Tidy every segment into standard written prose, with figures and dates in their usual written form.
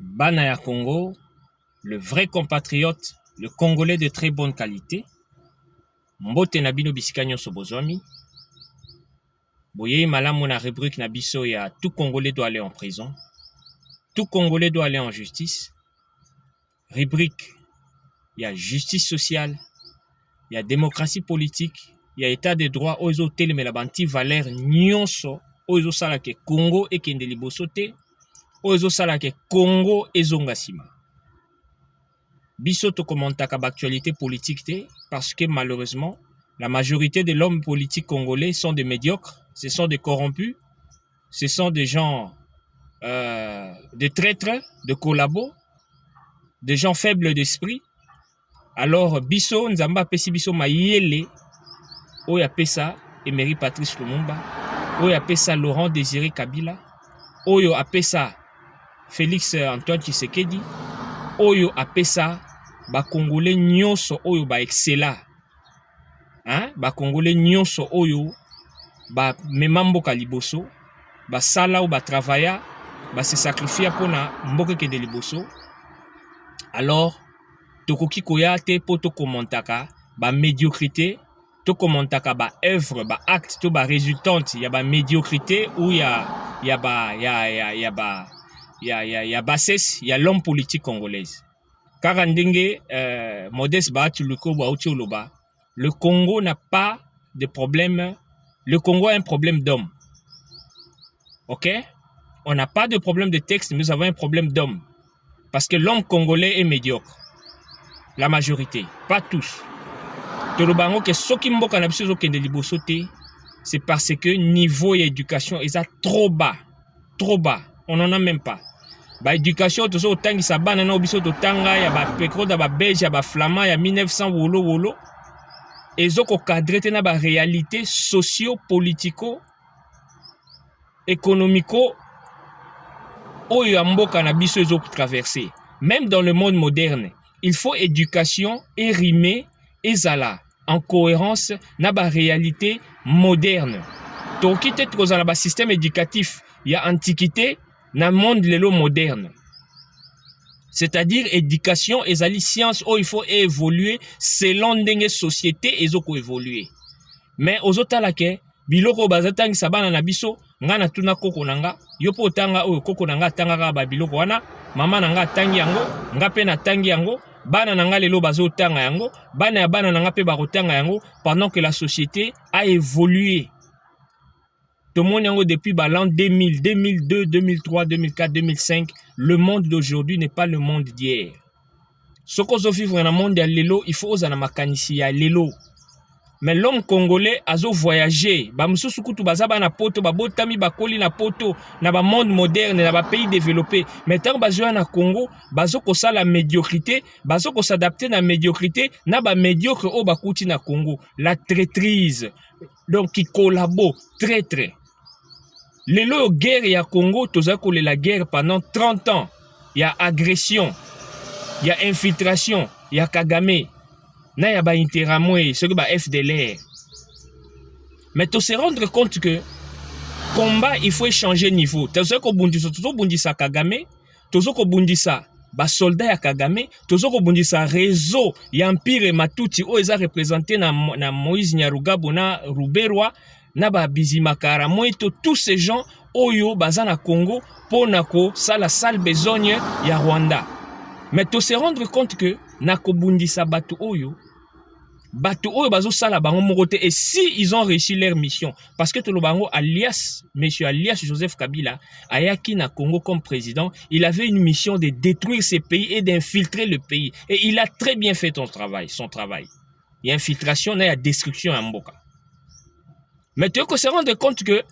Banaya Congo, le vrai compatriote, le Congolais de très bonne qualité. Mbote Nabino Bisika Nyonso Bozwami. Boye malamu na rubrique Nabiso ya tout Congolais doit aller en prison. Tout Congolais doit aller en justice. Rubrique, il y a justice sociale, il y a démocratie politique, il y a état de droit, ozo teleme la banti valeur nyonso, ozo sala ke Congo et kende liboso te, ozo sala ke Congo ezonga sima. Biso to komantaka actualité politique te, parce que malheureusement, la majorité de l'homme politique congolais sont des médiocres, ce sont des corrompus, ce sont des gens, des traîtres, de collabos, des gens faibles d'esprit. Alors, biso, nzamba pesi biso mayele, oya pesa, Emery Patrice Lumumba, oya pesa Laurent Désiré Kabila, oyo apesa Félix Antoine Tshisekedi, oyo apesa ba Congolais nyonso oyo ba excella. Hein? Ba Congolais nyonso oyo ba memamboka liboso, ba sala ou ba travailla, ba se sacrifier pour na mboka ke de liboso. Alors, tokoki koya te po to komantaka ba médiocrité, to komantaka ba œuvre, ba acte, to ba résultante, ya ba médiocrité ou ya bassesse, ya l'homme politique congolaise. Car ndenge Modeste Bahatuluko Baoutioloba, le Congo n'a pas de problème. Le Congo a un problème d'homme. Ok? On n'a pas de problème de texte, mais nous avons un problème d'homme. Parce que l'homme congolais est médiocre. La majorité, pas tous. Tolobango ke soki mboka na biso zokende liboso te, c'est parce que niveau et éducation est trop bas. Trop bas. On n'en a même pas. Ba éducation tozo otangi sa bana na obiso totanga ya ba pekro da ba belge ya ba flamand ya 1900 wolo wolo. Ezoko cadre te na ba réalité socio-politico économico oyo ya mboka na biso ezoko traverser. Même dans le monde moderne, il faut éducation et rimer ezala en cohérence na ba réalité moderne. Toki te kozala ba système éducatif ya antiquité na monde lelo moderne. C'est-à-dire éducation ezali science où il faut évoluer selon ndenge société ezoko évoluer. Mais ozotala ke biloko bazatang sabana na biso nga na tuna koko nanga yo po tanga oyo koko nanga tanga ba biloko wana mama nanga tangi yango nga pe na tangi yango bana nanga lelo bazotanga yango bana ya bana nanga pe bakotanga yango pendant que la société a évolué. Tout le monde depuis l'an 2000, 2002, 2003, 2004, 2005, le monde d'aujourd'hui n'est pas le monde d'hier. Ce qu'on veut vivre dans le monde de l'élo, il faut oser makanisi ya l'élo. Mais l'homme congolais a voyagé. Ba mususu kutu bazaba na poto, ba botami ba koli na poto, na ba monde moderne, na ba pays développé. Mais tant bazoya na Congo, bazo kosa la médiocrité, bazo ko s'adapter na médiocrité, na ba médiocre o bakuti na Congo. La traîtrise. Donc qui collabo, traître. Lelo guerre ya Congo, tozako la guerre pendant 30 ans. Il y a agression, il y a infiltration, il y a Kagame, na ya ba Interamwe, ce que ba FDLR. Mais tu se rendre compte que combat, il faut changer niveau. Tozako bundisa Kagame, tozako bundisa ba soldat ya Kagame, tozako bundisa réseau ya Empire Matuti o eza représenté na Moïse Nyarugabo na Ruberwa. Naba Bizimakara, moito tous ces gens oyo bazana Congo pour nako sala sale besogne ya Rwanda. Mais tu se rendre compte que nako bundisa batu oyo bazo sala bango morote et si ils ont réussi leur mission parce que tout bango alias monsieur alias Joseph Kabila ayaki na Congo comme président, il avait une mission de détruire ces pays et d'infiltrer le pays et il a très bien fait son travail. Il y a infiltration, il y a destruction en mboka. Mais tu se rendre compte que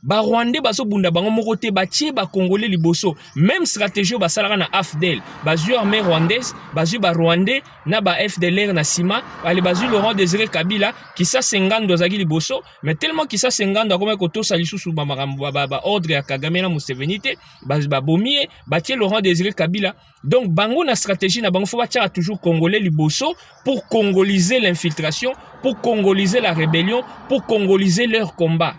ba Rwandais baso bunda bango morote batie ba Congolais liboso même stratégie ba salaka na AFDL bazu armée rwandaise bazu ba Rwandais na ba FDLR na sima ali bazu Laurent Désiré Kabila qui sa 50 dozaki liboso mais tellement qui sa 50 akoma ko to salisusu ba ordre ya Kagame na Museveni te ba bomie batie Laurent Désiré Kabila donc bango na stratégie na bango faut batia toujours Congolais liboso pour congoliser l'infiltration pour congoliser la rébellion pour congoliser leur combat.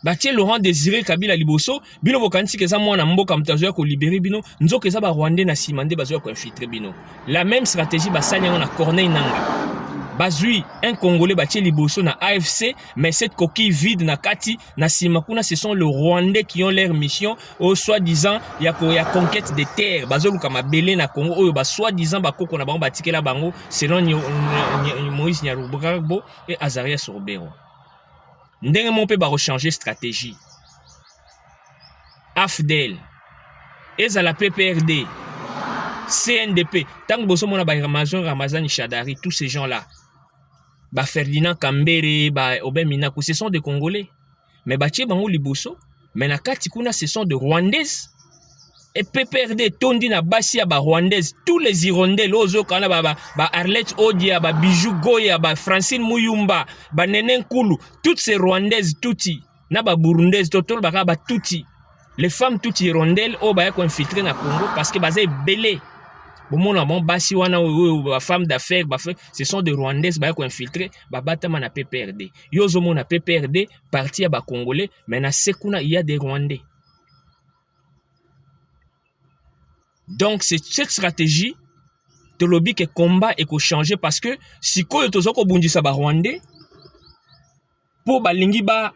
batie Laurent Désiré Kabila liboso bino bokanisi keza mwana mboka mutazoya ko libérer bino nzoka eza ba Rwandais na simande bazoya ko infiltrer bino. La même stratégie basali yango na Corneille Nangaa. Bazui un Congolais batie liboso na AFC, mais cette coquille vide na kati na simakuna, ce sont les Rwandais qui ont leur mission au soi-disant ya conquête des terres. Bazoluka mabele na Congo oyo ba soi-disant bakoko na bango batikela bango selon Moïse Nyarugabo et Azarias Robero. Ndenge mon pe ba rechanger stratégie. AFDEL, ezala PPRD, CNDP, tant que boso mona ba Ramazani Chadari, tous ces gens-là. Ba Ferdinand Kambere, ba Obemina, ce sont des Congolais. Mais ba Bango Liboso, mais na kati kuna ce sont des Rwandaises. Et PPRD, Tondi na Bassia, ba Rwandaises, tous les Hirondais, Lozo Kana, ba Arlette Odia, ba Bijou Goya, ba Francine Muyumba, ba Nenen Kulu, toutes ces Rwandaises, touti, na ba Burundaises, Totol Baka, ba touti. Les femmes toutes hirondelles, oh ba yako infiltré na Congo parce que bazé belé. Bon basi wana ba femme d'affaires, ce sont des Rwandaises ba yako infiltré, ba batama na PPRD. Yozo mona PPRD parti à ba Congolais, mais na sekuna il y a des Rwandais. Donc c'est cette stratégie de lobby que combat et ko changer parce que si ko tozoko bundisa ba Rwandais pour ba lingi ba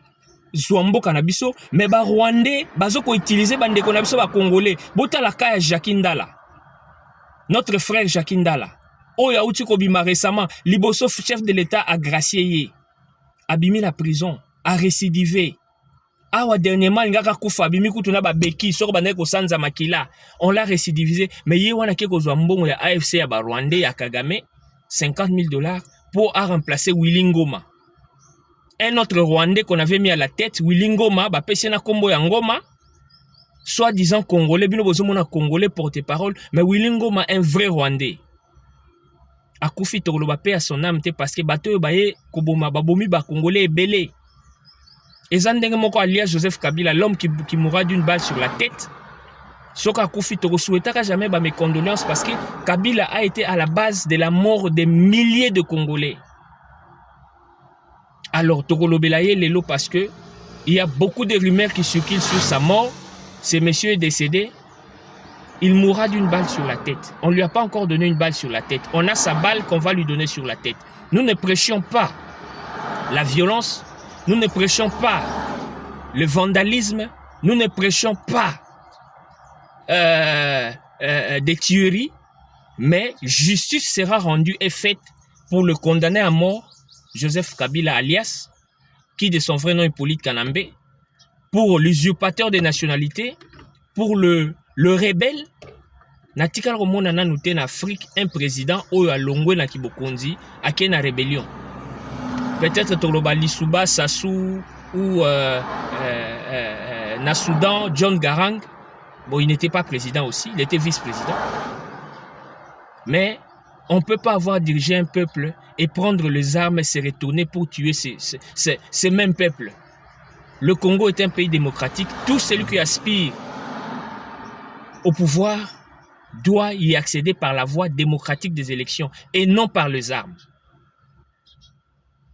Zouambo Kanabiso, mais ba Rwandais bazoko utiliser bande konabiso ba Congolais. Bota la kaya Jakindala. Notre frère Jakindala. Oya uti kobima récemment, liboso chef de l'État a gracié, abimi la prison, a récidivé. Awa dernièrement ngaka kufa abimi kutuna ba beki soko bande ko sanza makila. On l'a récidivisé, mais ye wana ke ko mbongo ya AFC ya ba Rwandais ya Kagame $50,000 pour a remplacer Willy Ngoma. Un autre Rwandais qu'on avait mis à la tête, Willy Ngoma, ba pesena kombo ya Ngoma, soi-disant Congolais, bino bozomona Congolais porte-parole, mais Willy Ngoma, un vrai Rwandais. Akufi tokolo ba pe à son âme te parce que bato baye koboma babomi ba Congolais belé. Ezandenge moko alias Joseph Kabila, l'homme qui mourra d'une balle sur la tête. Soka Akufi toko souhaitaka jamais ba mes condoléances parce que Kabila a été à la base de la mort des milliers de Congolais. Alors, Tokolo Belaye Lelo parce que il y a beaucoup de rumeurs qui circulent sur sa mort. Ce monsieur est décédé. Il mourra d'une balle sur la tête. On ne lui a pas encore donné une balle sur la tête. On a sa balle qu'on va lui donner sur la tête. Nous ne prêchions pas la violence. Nous ne prêchions pas le vandalisme. Nous ne prêchions pas des tueries. Mais justice sera rendue et faite pour le condamner à mort. Joseph Kabila alias, qui de son vrai nom est Hippolyte Kanambe, pour l'usurpateur des nationalités, pour le rebelle, natikal romona na noté en Afrique un président oyo alongwe na kibokonzi ake na rébellion. Peut-être Toloba Lissouba Sassou ou na Soudan John Garang, bon il n'était pas président aussi, il était vice-président. Mais on ne peut pas avoir dirigé un peuple et prendre les armes et se retourner pour tuer ces mêmes peuples. Le Congo est un pays démocratique. Tout celui qui aspire au pouvoir doit y accéder par la voie démocratique des élections et non par les armes.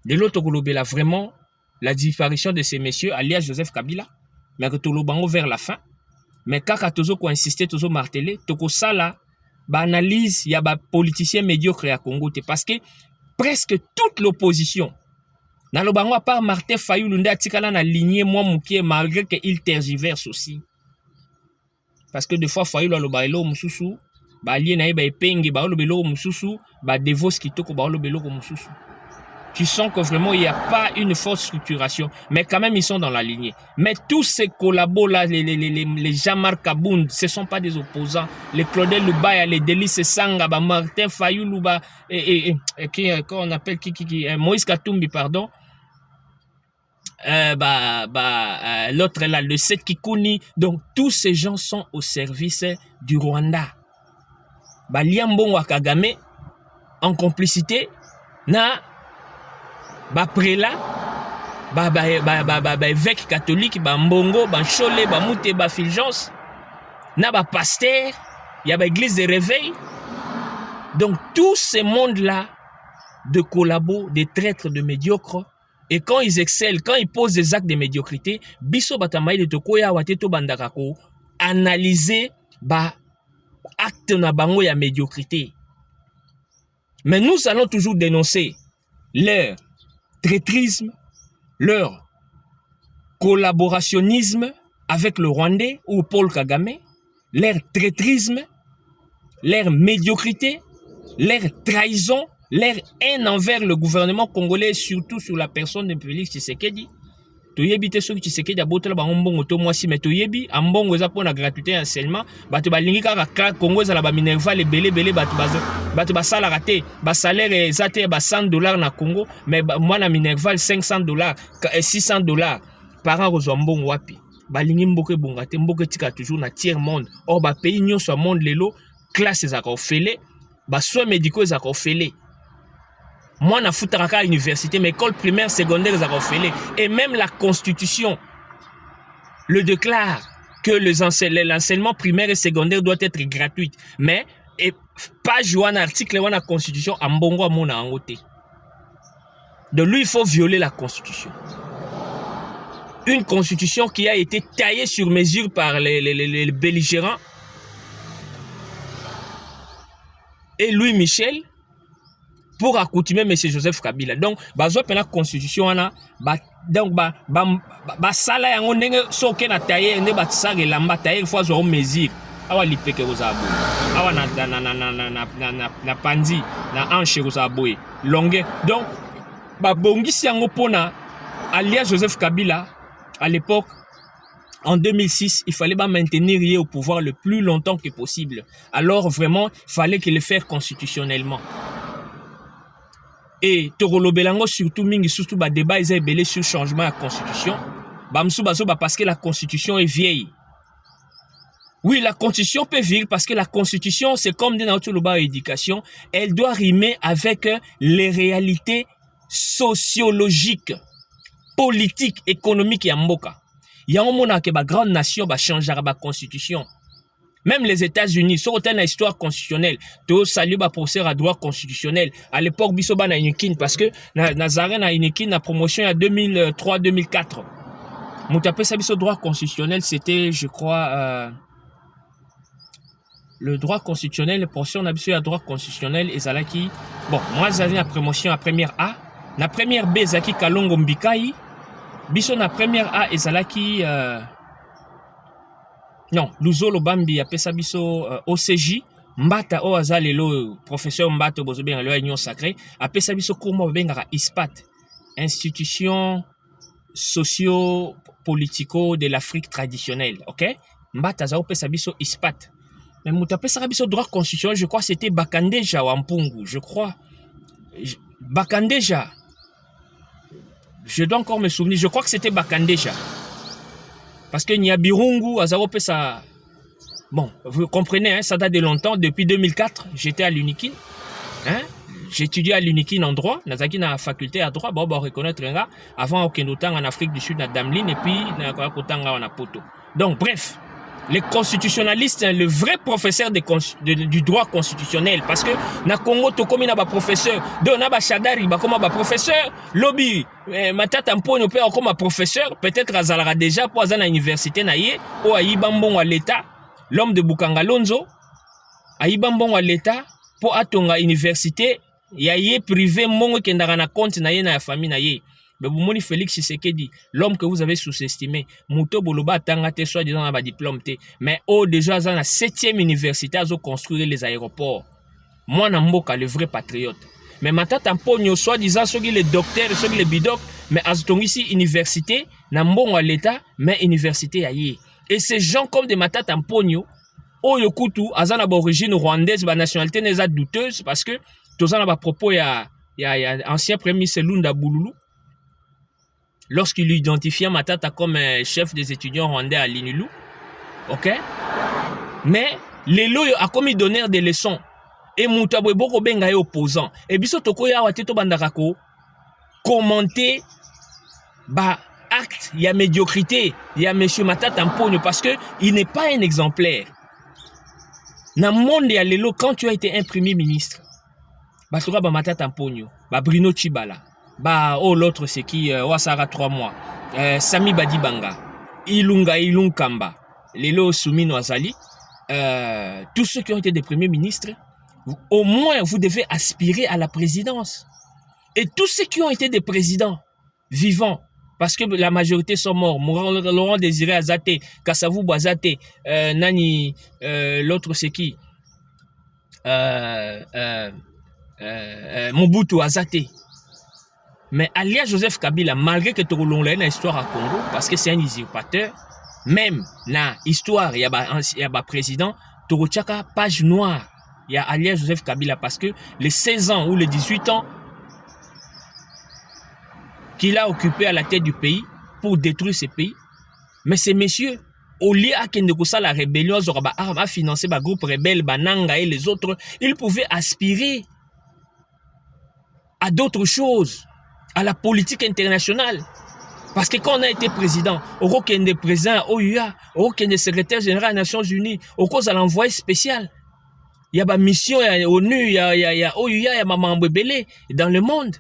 De l'autre côté, là, vraiment, la disparition de ces messieurs, alias Joseph Kabila, mais que Tolobango vers la fin, mais quand Tozo ko insisté, Tozo martelé, Toko Sala, ba analyse, il y a ba politicien médiocre à Congo, parce que presque toute l'opposition, na lobango à part Martin Fayulu, nde atikala na lignée moi mouké, malgré qu'il tergiverse aussi. Parce que des fois, Fayulu a lobailo mususu, ba allié na ba epenge, ba lobelo mususu, ba devos kitoko, ba lobelo mususu. Tu sens que vraiment il n'y a pas une forte structuration, mais quand même ils sont dans la lignée. Mais tous ces collabos là, les Jean-Marc Kabound, ce ne sont pas des opposants. Les Claudel Lubaya, les Délices Sanga, Martin Fayulu, on appelle Moïse Katumbi, pardon. L'autre là, le Seth Kikuni. Donc tous ces gens sont au service du Rwanda. Liambongo wa Kagame, en complicité, na prélat, évêque catholique, mbongo, chole, moute, Fulgence, na pasteur, il y a l'église de réveil. Donc tous ces mondes-là de collabos, de traîtres, de médiocres, Et quand ils excellent, quand ils posent des actes de médiocrité, biso batamaï de tokoya wateto bandakako, analyser ba acte na bango ya médiocrité. Mais nous allons toujours dénoncer leur traîtrisme, leur collaborationnisme avec le Rwandais ou Paul Kagame, leur traîtrisme, leur médiocrité, leur trahison, leur haine envers le gouvernement congolais, surtout sur la personne de Félix Tshisekedi. Toyebi te soki Tshisekedi abotela bango mbongo to mwasi mais toyebi ambongo eza pona gratuité ya enseignement bato balingi kaka Congo eza la ba minerval ebele bato basala raté ba salaire eza te ba $100 na Congo mais mwana minerval $500 $600 par an kozwa mbongo wapi balingi mboka ebonga te mboka etika toujours na tiers monde or ba pays nyonso ya monde lelo classe ezaka ofele ba soins médicaux ezaka ofele. Moi, je suis à l'université, mais école primaire, secondaire, et même la Constitution le déclare que l'enseignement primaire et secondaire doit être gratuit. Mais, et pas jouer un article de la Constitution, en bongo à mon angoté. De lui, il faut violer la Constitution. Une Constitution qui a été taillée sur mesure par les belligérants. Et Louis Michel, pour accoutumer M. Joseph Kabila. Donc, bazo pena constitution ana donc sala yango ndenge soke na taille ne batsage lamba taille fois zo mesure awa lipeke ozabo awa na pandi na anche ozabo longue. Donc babongisi yango pona alias Joseph Kabila à l'époque. En 2006, il fallait maintenir au pouvoir le plus longtemps que possible. Alors vraiment, il fallait qu'il le fasse constitutionnellement. Et Torolo Belango surtout mingi surtout ba débat ils belé sur changement de la constitution. Bamsou bazo parce que la constitution est vieille. Oui, la constitution peut vieillir parce que la constitution c'est comme dans tout le bas éducation, elle doit rimer avec les réalités sociologiques, politiques, économiques et mboka. Il y a un moment que ba grande nation va changer la constitution. Même les États-Unis, sur une histoire constitutionnelle, tu salues le professeur à droit constitutionnel. À l'époque, Bisoba na Inikin, parce que Nazaré na Inikin, la promotion en 2003-2004. Moutapé Sabiso droit constitutionnel, c'était, je crois, le droit constitutionnel, la portion d'absolu à droit constitutionnel, et Zalaki. Bon, moi, j'ai la promotion à première A. La première B, Zaki Kalongo Mbikai. Biso na première A, et Zalaki. Non, Luzolo Bambi a pesa biso OCJ, Mbata o azalelo professeur Mbata bozobenga lo union sacrée, a pesa biso komo bengaka ISPAT, institution socio-politico de l'Afrique traditionnelle, OK? Mbata za pesa biso ISPAT. Mais muta pesa biso droit constitutionnel, je crois c'était Bakandeja ou Ampungu, je crois. Bakandeja. Je dois encore me souvenir, je crois que c'était Bakandeja. Parce que Nyabirungu, Azarope, ça. Bon, vous comprenez, hein, ça date de longtemps. Depuis 2004, j'étais à l'Unikin. Hein, j'étudiais à l'Unikin en droit. Nazaki na faculté à droit. Bon, reconnaître un gars. Avant, aucun autant en Afrique du Sud, à Damlin. Et puis, en Poto. Donc, bref. Les constitutionnalistes, le vrai professeur du droit constitutionnel, parce que na Congo to komi na ba professeur, do na ba Shadari ba comme ba professeur, lobby matata mponyo pe comme professeur, peut-être azalara déjà pour azana université na ye o ayiba mbongo à l'état, l'homme de Bukanga Lonzo ayiba mbongo à l'état pour atonga université ya ye privé mbongo kendaka na compte na ye na famille na ye. Mais vous moni Félix Tshisekedi, l'homme que vous avez sous-estimé, Mouto Boloba Tangate soit disant à diplôme T, mais déjà dans la 7e université à construire les aéroports. Moi Namboka le vrai patriote. Mais maintenant tamponyo soit disant ceux qui les docteurs, ceux qui les bidoc, mais azotong ici université, Nambongo à l'état, mais université aïe. Et ces gens comme des Matata Tamponyo, Oyokutu, azana d'origine rwandaise, ba nationalité n'est pas douteuse parce que tous en a propos il y a ancien premier ministre Lunda Bouloulou. Lorsqu'il identifiait Matata comme chef des étudiants rwandais à l'INULU, ok? Mais les lois a commis donner des leçons. Et Moutabwe Boko Benga est opposant. Et biso toko ya wateto bandakako commenter bah acte, il y a médiocrité, il y a monsieur Matata Mponyo parce que il n'est pas un exemplaire. Dans le monde ya lelo quand tu as été un premier ministre, bah tu ba Matata Mponyo, bah Bruno Tshibala. Bah, oh, l'autre, c'est qui? Ouassara 3 mois. Sami Badibanga. Ilung Kamba. Lelo Soumino Azali. Tous ceux qui ont été des premiers ministres, au moins, vous devez aspirer à la présidence. Et tous ceux qui ont été des présidents vivants, parce que la majorité sont morts. Laurent Désiré Azate, Kassavou Boazate, Nani, l'autre c'est qui? Mobutu Azate. Mais Alia Joseph Kabila, malgré que tu as une histoire à Congo, parce que c'est un usurpateur, même na histoire, il y a un président, tu as page noire. Il y a Alia Joseph Kabila, parce que les 16 ans ou les 18 ans qu'il a occupé à la tête du pays pour détruire ce pays. Mais ces messieurs, au lieu à la rébellion, à financer le groupe rebelle, Bananga et les autres, ils pouvaient aspirer à d'autres choses, à la politique internationale. Parce que quand on a été président, au cours des présidents OUA, au cours des secrétaires généraux des Nations Unies, au cours de l'envoyé spécial, il y a une mission, il y a ONU, il y a OUA, il y a Maman Belé dans le monde.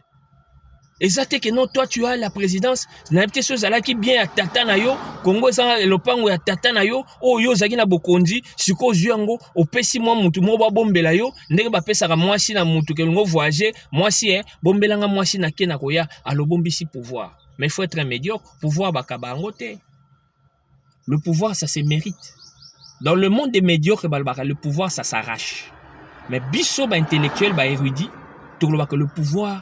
Et ça que non, toi tu as la présidence, n'a pas chose là qui bien à Tatanayo, Congo ça le pango à Tatanayo, oh yo zaki na bokondi, siko zuango, au pesi moi mutu mo ba bombela yo, ndenge ba pesa ka mwasi na mutu ke ngo voyager, mwasi bombela nga mwasi na kena koya, alo bombisi pouvoir. Mais il faut être un médiocre, pouvoir bakabango te. Le pouvoir ça se mérite. Dans le monde des médiocres, le pouvoir ça s'arrache. Mais biso ba intellectuel ba érudit, tout le pouvoir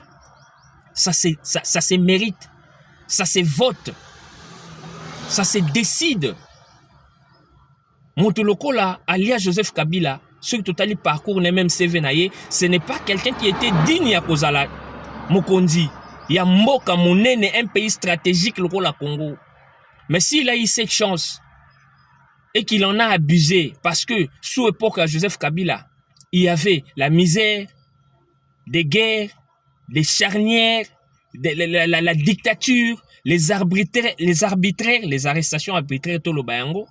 ça se mérite, ça se vote, ça se décide. Montoloko là, Alia Joseph Kabila, ceux qui ont parcours n'est même CV, ce n'est pas quelqu'un qui était digne à Kozala Mokondi. Il y a Mboka Monene, un pays stratégique, le Congo. Mais s'il a eu cette chance et qu'il en a abusé, parce que sous l'époque de Joseph Kabila, il y avait la misère, des guerres, des charnières, la dictature, les arbitraires, les arrestations arbitraires, tout le bayango.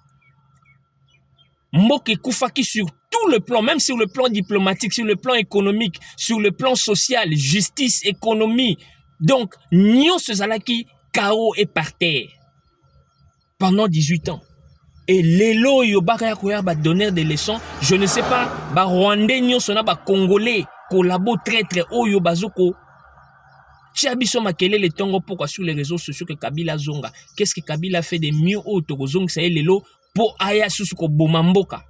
Mboke Koufaki sur tout le plan, même sur le plan diplomatique, sur le plan économique, sur le plan social, justice, économie. Donc, Nyon Sezalaki, KO est par terre. Pendant 18 ans. Et Lelo Yobaka Koya va donner des leçons. Je ne sais pas, Rwandais, Nyon Sona, Congolais, collabo traître, Oyo Bazoko. Chabiso Makele le tongo pourquoi sur les réseaux sociaux que Kabila Zonga. Qu'est-ce que Kabila fait de mieux au Togozong, c'est Lelo pour Aya Susuko Bomamboka.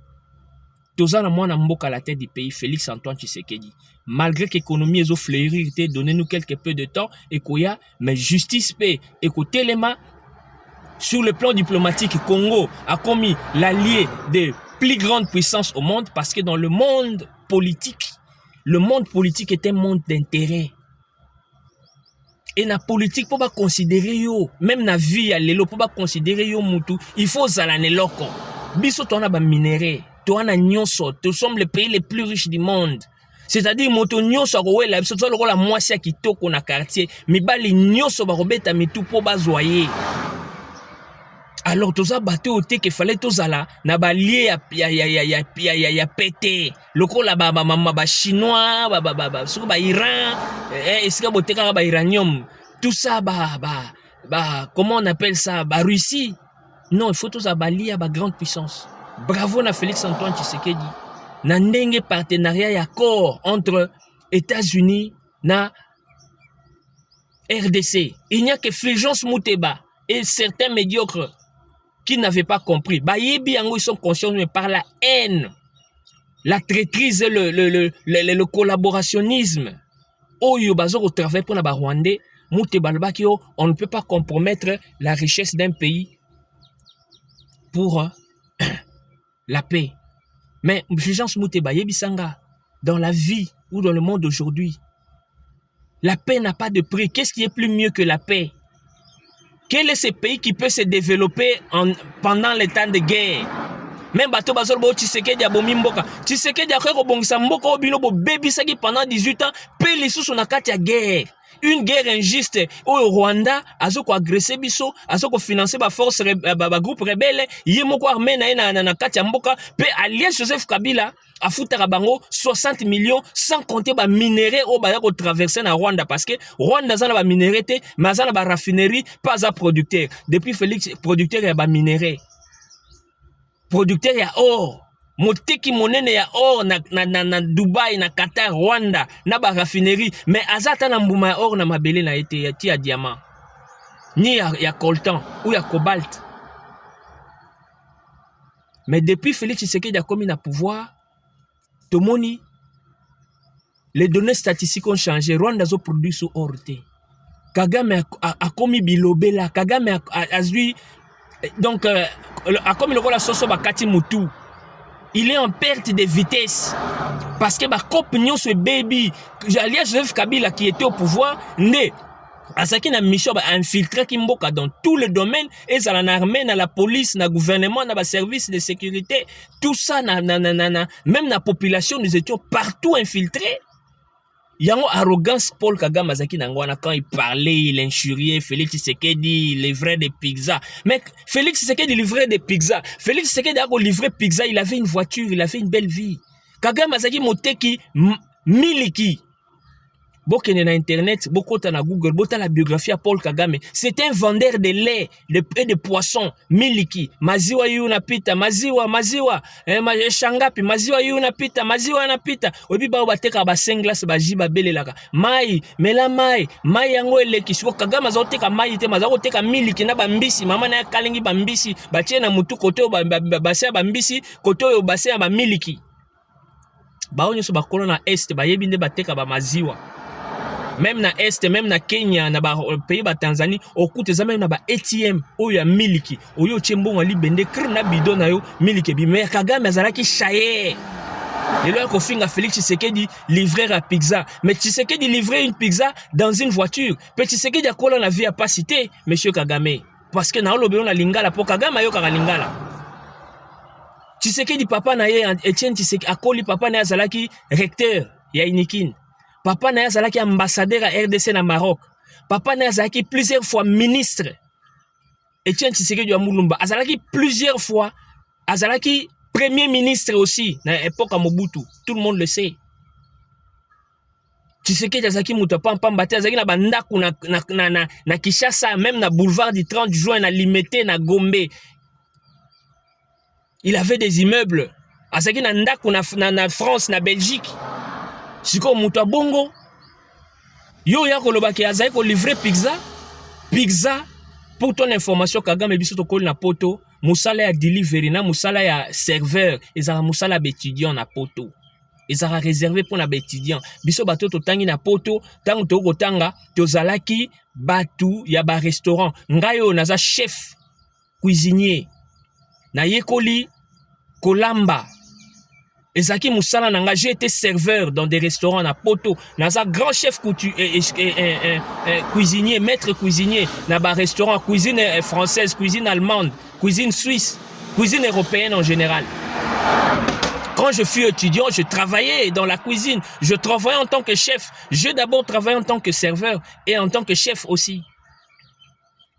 Tozana Mwana Mboka à la tête du pays, Félix Antoine Tshisekedi. Malgré que l'économie est fleurie, donnez-nous quelque peu de temps, et Koya, mais justice paix, écoutez les mains. Sur le plan diplomatique, Congo a commis l'allié des plus grandes puissances au monde parce que dans le monde politique est un monde d'intérêt. Et la politique, pour pas considérer yo, même la vie à l'élo, pour pas considérer yo mutu, il faut zalane loko. Biso tona ba minéré, tona nyonso, nous sommes les pays les plus riches du monde. C'est-à-dire moto nyonso ko la biso tolo la moitié qui toko na quartier, mi bali nyonso ba robeta mitu po ba zoyer. Alors toza bateau te que fallait tozala na ba lié ya pété. Loko la ba chinois, sur ba Iran, est-ce que boteka ba iranium, tout ça comment on appelle ça, ba Russie. Non, il faut toza ba lié ba grande puissance. Bravo na Félix Antoine Tshisekedi. Na ndenge partenariat et accord entre États-Unis na RDC. Il n'y a que Fulgence Mouteba et certains médiocres qui n'avaient pas compris. Ils sont conscients, mais par la haine, la traîtrise, le collaborationnisme. On ne peut pas compromettre la richesse d'un pays pour la paix. Mais dans la vie ou dans le monde d'aujourd'hui, la paix n'a pas de prix. Qu'est-ce qui est plus mieux que la paix? Quel est ce pays qui peut se développer pendant les temps de guerre? Même bateau bazol bo Tshisekedi a bomi mboka. Tshisekedi a ko bongisa mboka obino bo baby saki pendant 18 ans, pe lisusu na kati ya guerre. une guerre injuste au Rwanda azoko agresser biso azoko financer ba force ba groupe rebelle yemoko armée na kati ya mboka pe allié Joseph Kabila afutaka bango 60 millions sans compter ba minéraux au ba ko traverser na Rwanda parce que Rwanda za na ba minéraux te mais za na ba raffinerie pas à producteur depuis Félix producteur ya ba minéraux producteur ya or moteki monene ya or na Dubai na Qatar Rwanda na ba raffinerie mais azata na mbuma ya or na mabele na ete ya tia diamant ni ya coltan ou ya cobalt mais depuis Félix Tshisekedi a commis na pouvoir tomoni les données statistiques ont changé Rwanda zo produit sous or te Kagame a commis bilobela Kagame a lui donc a commis le rôle la soso bakati mutu. Il est en perte de vitesse. Parce que compagnon ce baby, j'allais Joseph Kabila qui était au pouvoir, né. À ce qui n'a mission infiltré Kimboka dans tous les domaines, et dans l'armée, dans la police, dans le gouvernement, dans le service de sécurité, tout ça, même dans la population, nous étions partout infiltrés. Il y a une arrogance Paul Kagame Azaki Nangwana quand il parlait, il injuriait Félix Tshisekedi, livrait des pizzas. Mais Félix Tshisekedi livrait des pizzas. Félix Tshisekedi a livré pizza, il avait une voiture, il avait une belle vie. Kagame Azaki Moteki Miliki. Bokene na internet, bokota na Google, bota la biographie à Paul Kagame. C'est un vendeur de lait et de poissons. Miliki, maziwa yu na pita, maziwa, shangapi, maziwa yu na pita, maziwa na pita. Obi ba bateka ba senglas ba jiba belelaka. Mai, mela mai yango eleki. Siko Kagame azoteka mai te, mazako teka miliki na bambisi, mama na kalingi bambisi, batie na mutu kote basé bambisi, kote basé ba miliki. Ba onyo so bakolo na est ba yebinde bateka ba maziwa. Même na Est, même na Kenya, na pays ba Tanzanie, au coût des même na ba ATM, oya miliki, oyo tchembo ali bende kr na bidon na yo miliki bi mais Kagame azalaki chaye. Et là qu'on finit à Félix Tshisekedi livrer à pizza, mais Tshisekedi livrer une pizza dans une voiture. Puis Tshisekedi a kola na vie à pas citer monsieur Kagame parce que na lobe on la lingala pour Kagame yo ka lingala. Tshisekedi papa na ye Etienne Tshisekedi akoli papa na azalaki recteur ya Inikin. Papa na yazalaki ambassadeur à RDC na Maroc. Papa na yazalaki plusieurs fois ministre. Etienne Tshisekedi ya Mulumba azalaki plusieurs fois azalaki premier ministre aussi na époque à Mobutu. Tout le monde le sait. Tshisekedi azalaki muta pamba te azalaki na bandaku na Kinshasa même na boulevard du 30 juin na Limete na Gombe. Il avait des immeubles. Azalaki na ndaku na France na Belgique. Siko muta bongo yo ya kolobaki azai ko livrer pizza pour ton information Kagame biso to kol na poto musala ya delivery na musala ya serveur ezara musala ba étudiant na poto ezara réservé pour na ba étudiant biso bato to tangi na poto tango to kotanga to zalaki batu ya ba restaurant ngayo naza chef cuisinier na yekoli kolamba Ezaki Moussala nanga, j'ai été serveur dans des restaurants à Poto. Naza grand chef cuisinier, maître cuisinier, dans des restaurants, cuisine française, cuisine allemande, cuisine suisse, cuisine européenne en général. Quand je fus étudiant, je travaillais dans la cuisine. Je travaillais en tant que chef. J'ai d'abord travaillé en tant que serveur et en tant que chef aussi.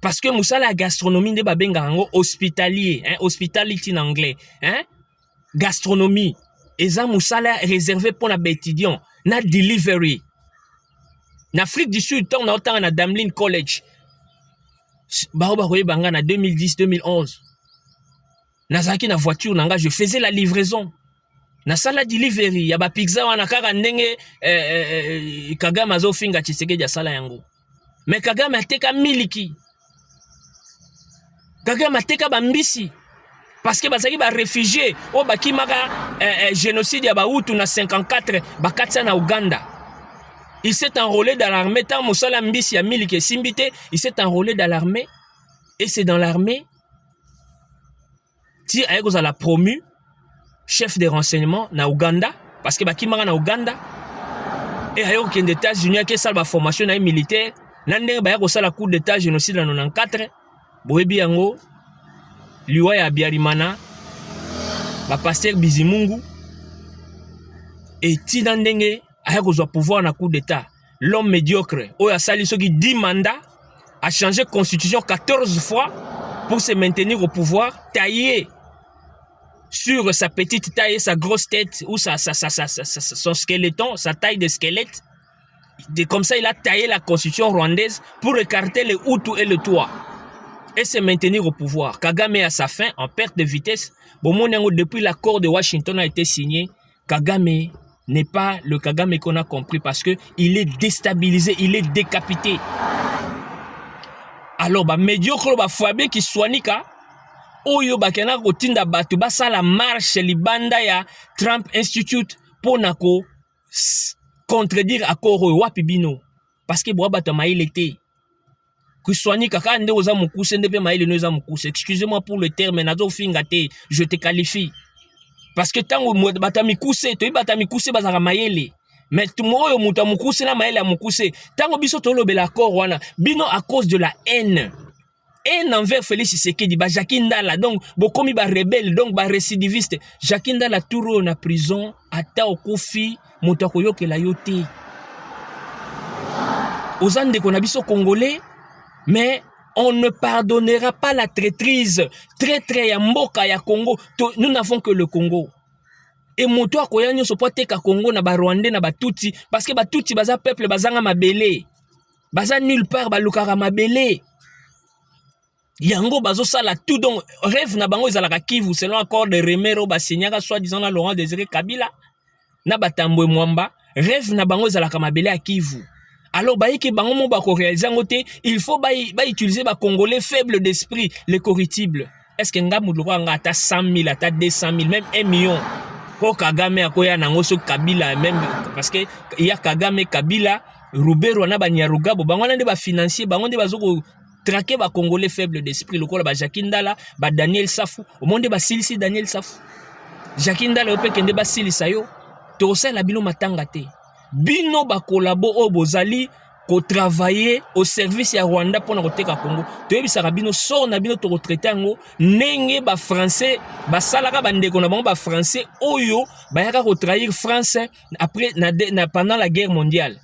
Parce que Moussala gastronomie de Babengango hospitalier, hein, hospitality en anglais, hein, gastronomie. Eza musala réservé pour les étudiants na delivery na Afrique du Sud tant na Damlin College ba banga na 2010 2011 nazaki na voiture nanga je faisais la livraison na sala delivery ya ba pizza wana kaka ndenge Kagame azofinga Tshisekedi ya sala yango mais Kagame ateka miliki Kagame ateka bambisi parce que bazaki ba réfugiés o bakimaka génocide ya Bahutu na 54 bakatsa na Uganda. Il s'est enrôlé dans l'armée tant Moussala Mbisi ya miliki simbité, il s'est enrôlé dans l'armée et c'est dans l'armée ti ayeko la promu chef de renseignement na Uganda parce que bakimaka na Uganda et ayeko kende États-Unis ke sala ba formation na militaire na ndenge bayako sala coup d'état génocide na 94 boyebi yango liwa ya Biarimana ba pasteur Bizimungu et ti na ndenge aya kozwa pouvoir na coup d'état l'homme médiocre, Oya Sali Soki 10 mandats, a changé de constitution 14 fois pour se maintenir au pouvoir, taillé sur sa petite taille, sa grosse tête ou son skeleton, sa taille de squelette. Comme ça, il a taillé la constitution rwandaise pour écarter les Hutus et le Twa et se maintenir au pouvoir. Kagame à sa fin, en perte de vitesse. Depuis l'accord de Washington a été signé, Kagame n'est pas le Kagame qu'on a compris parce qu'il est déstabilisé, il est décapité. Alors, médiocre, Fabien qui soigne, Oyo bakena kotinda batu basa la marche libanda ya Trump Institute pour nako contredire accord wapi bino parce que boa batu maile était kuswani kaka nde oza mukuse nde pe maile no oza mukuse. Excusez-moi pour le terme nazo finga te, je te qualifie parce que tango batu mikuse to batu mikuse bazaka maile mais tout moyo muta mukuse na maile ya mukuse tango biso to lobela accord wana bino à cause de la haine envers Félix Tshisekedi, Jacques Ndala, donc, bokomi ba rebelle, donc, ba récidiviste. Jacques Ndala touro na prison, ata okufi, motakoyo ke la yote. Ozande qu'on a biso congolais, mais on ne pardonnera pas la traîtrise. Traître ya mboka ya Congo. Nous n'avons que le Congo. Et moto akoya nyoso po teka Congo na ba Rwandais na ba Tutsi, parce que ba Tutsi baza peuple bazanga mabele. Baza nulle part ba lukara mabele. Yango bazo sala tout donc rêve na bango ezalaka Kivu selon accord de Remero basignaka soi-disant na Laurent Désiré Kabila na Batambwe Mwamba rêve na bango ezalaka mabele à Kivu. Alors bayiki bango mo bako réaliser ngote il faut ba utiliser ba congolais faibles d'esprit les corruptibles. Est-ce que nga mudlo nga ata 100 000 ata 200 000 même 1 million ko Kagame akoya nango so Kabila même parce que il y a Kagame Kabila Rubero na Banyarugabo bango na nde ba financier bango nde bazoko traquer ba congolais faible d'esprit lokola ba Jacques Ndala ba Daniel Safou au monde ba silisi Daniel Safou Jacques Ndala ope kende ba silisa yo to sala bino matanga te bino ba collabo o bozali ko travailler au service ya Rwanda pour na koteka Congo to yebisaka bino so na bino to ko traiter ngo ndenge ba français ba salaka ba ndeko na bango ba français oyo ba yaka ko trahir France après pendant la guerre mondiale.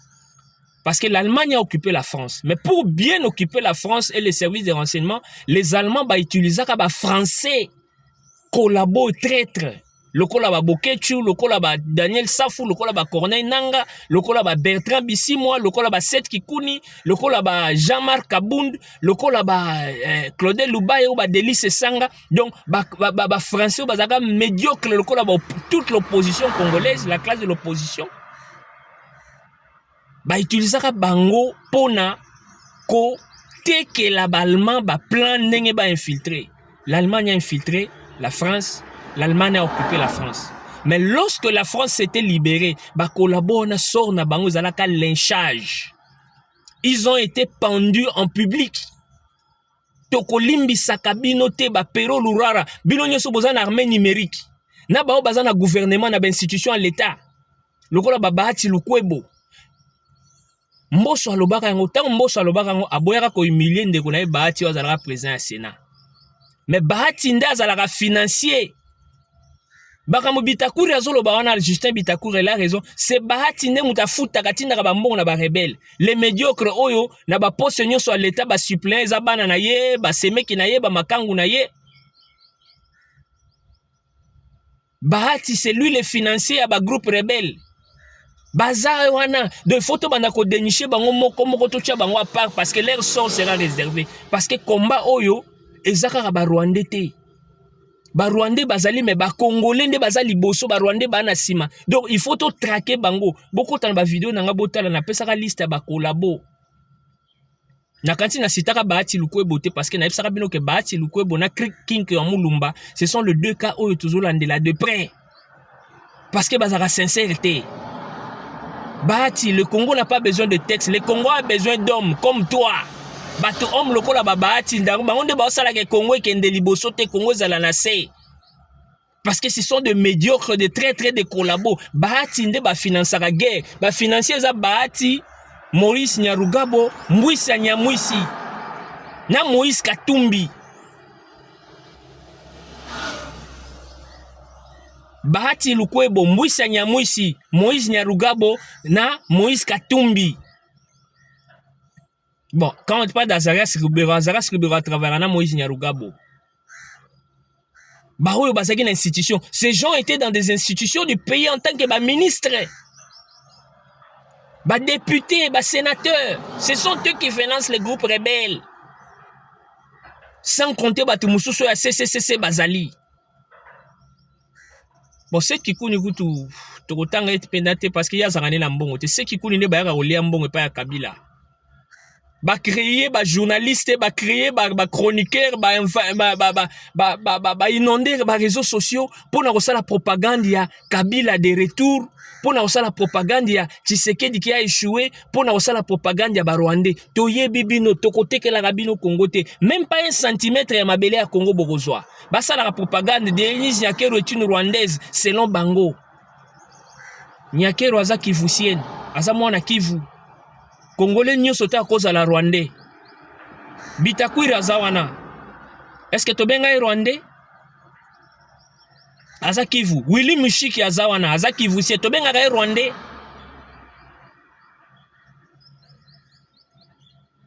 Parce que l'Allemagne a occupé la France. Mais pour bien occuper la France et les services de renseignement, les Allemands ba utiliser ka ba français collabo traître. Lokola ba Bokechu, lokola ba Daniel Safou, lokola ba Corneille Nanga, lokola ba Bertrand Bisimwa, lokola ba Seth Kikuni, lokola ba Jean-Marc Kabound, lokola ba Claudel Lubaye ou ba Delice Sanga. Donc ba français ba zaka médiocre lokola ba toute l'opposition congolaise, la classe de l'opposition. Ba utilisaka bango pona ko teke la Allemand ba plan ndenge ba infiltré. L'Allemagne a infiltré la France, l'Allemagne a occupé la France. Mais lorsque la France s'était libérée, ba collabo na sort na bango zalaka lynchage. Ils ont été pendus en public. Tokolimbi sakabino te ba pero lurara, bino nyoso boza na armée numérique. Na ba baza na gouvernement na ba institution à l'état. Lokola ba Bahati Lukwebo. Mboso alobaka yango tango Mboso alobaka yango aboyaka ko humilier ndeko na ye Bahati azalaka président ya Sénat. Mais Bahati nde azalaka financier. Bakamu Bitakuri azoloba wana Justin Bitakuri il a raison, c'est Bahati nde mutafuta katindaka ba mbongo na ba rebelle. Les médiocres oyo na ba poste nyonso à l'état ba suppléant za bana na ye, ba semeki na ye, ba makangu na ye. Bahati c'est lui le financier à ba groupe rebelle. Baza wana de photo bana ko dénicher bango moko to tia bango à part parce que leur sort sera réservé parce que combat oyo ezaka ba Rwandais te ba Rwandais bazali mais ba Congolais nde bazali boso ba Rwandais bana sima donc il faut to traquer bango beaucoup dans ba vidéo nanga botala na pesaka liste ba collabo na kanti na sitaka Bahati Lukwebo te parce que na pesaka bino ke Bahati Lukwebo na King ya Mulumba ce sont les deux cas oyo toujours landela de près parce que bazaka sincérité. Bahati, le Congo n'a pas besoin de texte. Le Congo a besoin d'hommes comme toi. Bato homme loko la Bahati ndaru. Ba onde ba osala ke Congo e kende liboso te Congo zala na se. Parce que ce sont de médiocres, de très de collabos. Bahati nde ba financer la guerre. Ba financer za Bahati, Maurice Nyarugabo, Mwisa Nyamwisi. Na Moïse Katumbi. Bahati Lukwebo, Mwisa Nyamwisi, Moïse Nyarugabo, na Moïse Katumbi. Bon, quand on parle d'Azarias Ribero à travers Moïse Nyarugabo. Baoyo Basaki une institution. Ces gens étaient dans des institutions du pays en tant que ministres. Députés, sénateurs. Ce sont eux qui financent les groupes rebelles. Sans compter Batumususo à CCCC Bazali. Bon, c'est qui connaît tout autant être pénaté parce qu'il y a Zarane Lambongo. C'est qui connaît Bayara Oli Ambongo et pas Kabila. Créer, journaliste, créer, chroniqueur, inonder les réseaux sociaux pour nous la propagande ya Kabila de retour, pour nous la propagande ya Tshisekedi qui a échoué, pour nous la propagande ya Rwandais. Toye bibino, tokote que la rabino Congo te, même pas un centimètre ya mabele à Congo Bogozoa. Ça la propagande de Enis Nyakero est une rwandaise selon Bango. Nyakero aza kivusienne, aza mwana Kivu. Congolais nyoso ta cause à la Rwandais. Bitakwira azawana. Est-ce que tobenga Rwandais? Aza Kivu. Willy Mushiki azawana. Aza Kivu. Si tobenga Rwandais.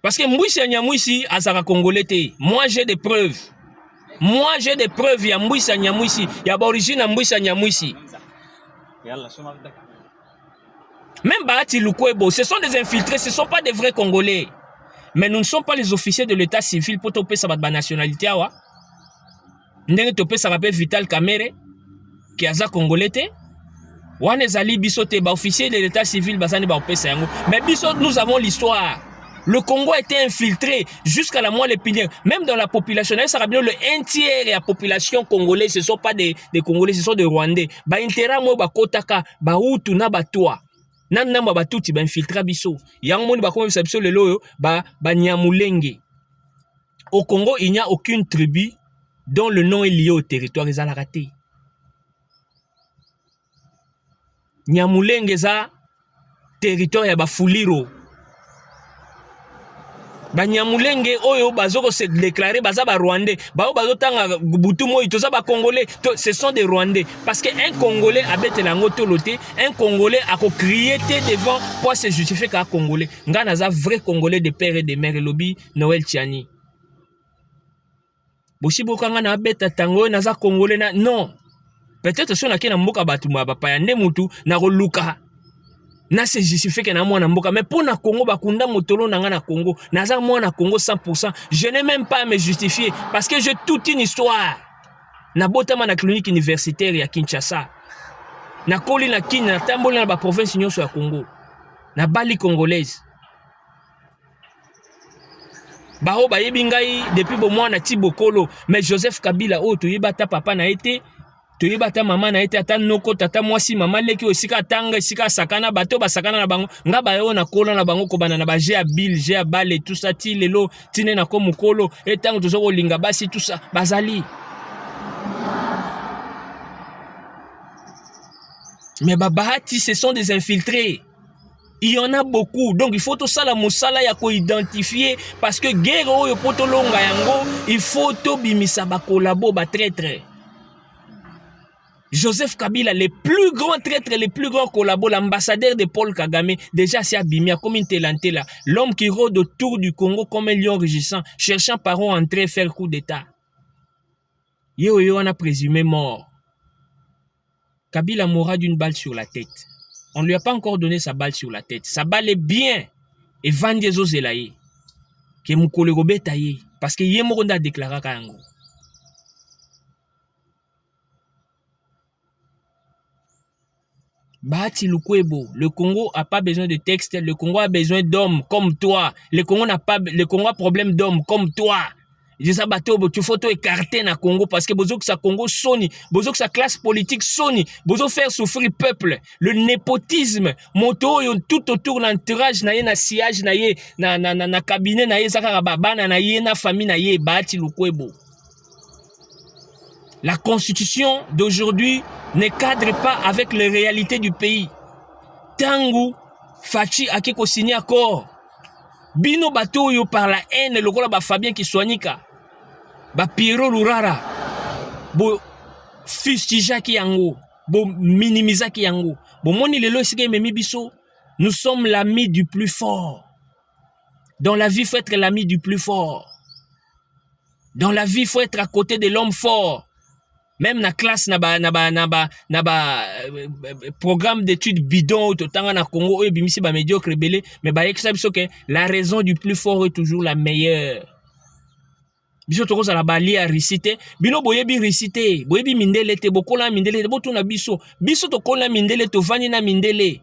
Parce que Mbouissa Nyamouissi azara Congolais te. Moi j'ai des preuves. Moi j'ai des preuves ya Mbouissa Nyamouissi. Ya origine Mbouissa Nyamouissi. Même Bahati Lukwebo, ce sont des infiltrés, ce ne sont pas des vrais Congolais. Mais nous ne sommes pas les officiers de l'état civil pour toper sa nationalité. Nous ne toper sa Vital Kamere, qui est Congolais. Wanezali Bisote, officier de l'état civil, mais Bisote, nous avons l'histoire. Le Congo a été infiltré jusqu'à la moelle épinière. Même dans la population, le un tiers de la population congolaise, ce ne sont pas des Congolais, ce sont des Rwandais. Intera mo bakotaka, Hutu na Batwa. Nan namba batuti ba infiltra biso. Yang moni ba comme ça biso lelo ba Nyamulenge. Au Congo, il n'y a aucune tribu dont le nom est lié au territoire ils ont raté. Nyamulenge za territoire ya Bafuliro. Nyamulenge oyo bazoko se déclarer baza ba Rwandais. Bazo tanga butu moi toza ba Congolais. Ce sont des Rwandais parce que un Congolais abete lango toloté, un Congolais a crié devant pour se justifier qu'un Congolais. Ngana za vrai Congolais de père et de mère lobby Noël Tiani. Bosi bokanga na beta tango na za Congolais na non. Peut-être si on a kena mboka batuma ba payande mutu na roluka. Na se justifie que na mwana mboka mais pour na Congo bakunda motolo nanga na Congo naza mwana Congo 100%. Je n'ai même pas à me justifier parce que j'ai toute une histoire. Na botama na clinique universitaire ya Kinshasa. Na koli na Kini na tamboli na ba province nyonso ya Congo. Na bali congolaise. Bao ba yebi ngai depuis bo mwana Tibokolo mais Joseph Kabila o to yebata papa na été toyeba ta mama na ete ata noko tata mwasi mama leki osika tanga esika sakana bato basakana na bango nga bayo na kola na bango kobana na ba G à Bill G à Bale tout ça ti lelo tine na ko mukolo etango tozoko linga basi tout ça bazali mais Bahati ce sont des infiltrés. Il y en a beaucoup. Donc il faut tout ça la musala ya ko identifier parce que guerre oyo potolonga yango il faut to bimisa ba collabo ba traître. Joseph Kabila, les plus grands traîtres, les plus grands collabos, l'ambassadeur de Paul Kagame, déjà c'est Abimia, comme une Telante là, l'homme qui rôde autour du Congo comme un lion rugissant, cherchant par où entrer faire coup d'état. Yo on a présumé mort. Kabila mourra d'une balle sur la tête. On ne lui a pas encore donné sa balle sur la tête. Sa balle est bien. Et Vandiezo Zelaye. Que Moukole Robé taillé. Parce que Yemoronda a déclaré Kango. Bahati Lukwebo, le Congo n'a pas besoin de texte, le Congo a besoin d'hommes comme toi. Le Congo a problème d'hommes comme toi. Je sais pas, tu faut écarter na Congo parce que besoin que ça Congo soni, besoin que sa classe politique soni, besoin faire souffrir le peuple. Le népotisme, moto tout autour l'entourage na ye na siège na ye na cabinet na ye zakara babana na ye na famille na ye Bahati Lukwebo. La constitution d'aujourd'hui ne cadre pas avec les réalités du pays. Tangu Fachi Akeko signé accord. Bino bato yo par la haine lokola ba Fabien Kiswanika. Ba Piero Lurara. Bo fustija ki yango. Bo minimiza ki yango. Bo moni lelo esike memi biso. Nous sommes l'ami du plus fort. Dans la vie, il faut être l'ami du plus fort. Dans la vie, il faut être à côté de l'homme fort. Même na classe, programme d'études bidon, tout le temps na Congo, bimisi ba médiocre belé, mais ba que la raison du plus fort est toujours la meilleure. Biso toko za la bali a réciter, bino boyebi réciter, boyebi mindele te, bokola mindele te, boto na biso to kola mindele to vandi na mindele.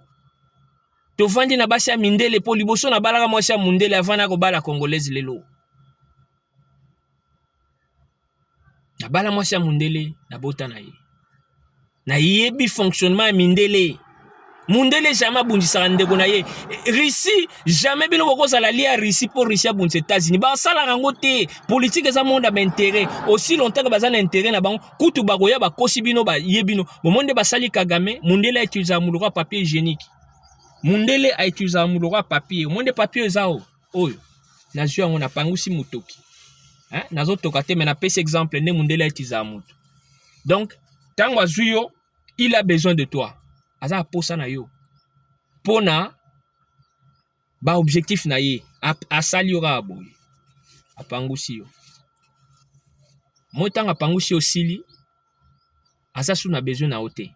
To vandi na basi ya mindele po liboso na balaka mwasi ya mindele avana ko bala congolaise lelo. Na bala mwasi ya mundele na bota na ye. Na yebi fonctionnement ya mindele. Mundele jamais bundisaka ndeko na ye. Russie jamais bino bokoza la lia Russie pour Russie à bundisa États-Unis. Ba sala rango te. Politique eza monde ba intérêt. Aussi longtemps que bazana intérêt na bango kutu bagoya ba kosi bino ba yebino. Bo monde ba sali Kagame, mundele a utilisé amuloko papier hygiénique. Mundele a utilisé amuloko papier. Monde papier ezao. Oyo. Na zua on a pangusi mutoki. Hein? Nazo tokate mais na pese exemple ne mundele a utilisé amuto. Donc tango azuyo, il a besoin de toi. Aza posa na yo. Pona ba objectif na ye asali ora aboy. Apangusi yo. Motanga pangusi osili asa sou na besoin na ote.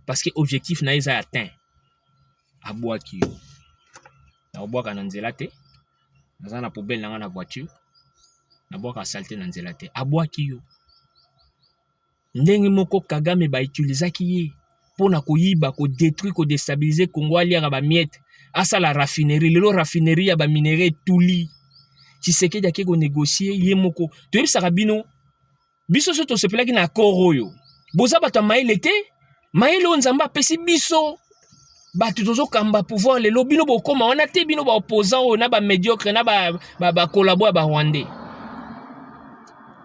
Parce que objectif na ye za atteint. Abwaki yo. Na obwaka na nzela te. Naza na poubelle na nga na voiture. Na bwaka salte na nzela te. Abwaki yo. Ndenge moko Kagame ba utilizaki ye. Pour na koyiba, ko détruire, ko déstabiliser Congo aliaka ba miette. Asa la raffinerie, lelo raffinerie ya ba minerai tuli. Tshisekedi ake ko négocier ye moko. To yebisaka bino. Biso so to sepelaki na accord oyo. Boza bato maile te, maile o nzamba apesi biso. Bato tozo kamba pouvoir lelo bino bokoma wana te bino ba opposant o na ba médiocre na ba collaborateur ba rwandais.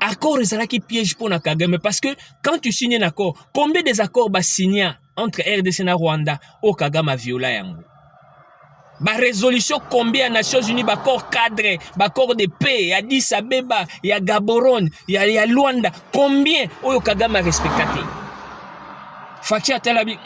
Accord ezalaki piège pour na Kagame parce que quand tu signes un accord, combien des accords ba signé entre RDC et Rwanda au Kagame a violé yango? Ba résolution combien Nations Unies ba accord cadre, ba accord de paix, ya Addis Abeba, ya Gaborone, ya Luanda, combien au Kagame a respecté? Fachi atalabi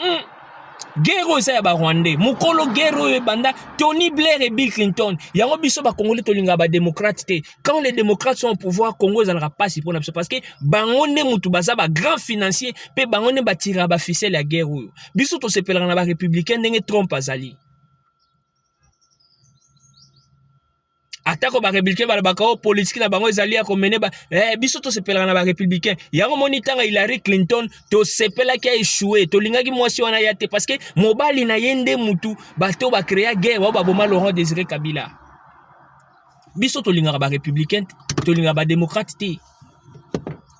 guerre eza ya ba Rwandais, mukolo guerre banda Tony Blair et Bill Clinton. Yango biso ba Congolais tolinga ba démocrate te. Quand les démocrates sont au pouvoir, Congo ezalaka pasi pour na biso parce que bango ne mutu baza ba grand financier pe bango ne batira ba ficelle ya guerre oyo. Biso to sepelaka na ba républicain ndenge Trump azali. Atako ba républicain ba bakao politique na bango ezali ya komene ba biso to sepelaka na ba républicain. Yango moni tanga Hillary Clinton to sepela ki a échoué. To lingaki mwasi wana ya te parce que mobali na yende mutu bato ba créer guerre wa ba boma Laurent Désiré Kabila. Biso to lingaka ba républicain, to lingaka ba démocrate te.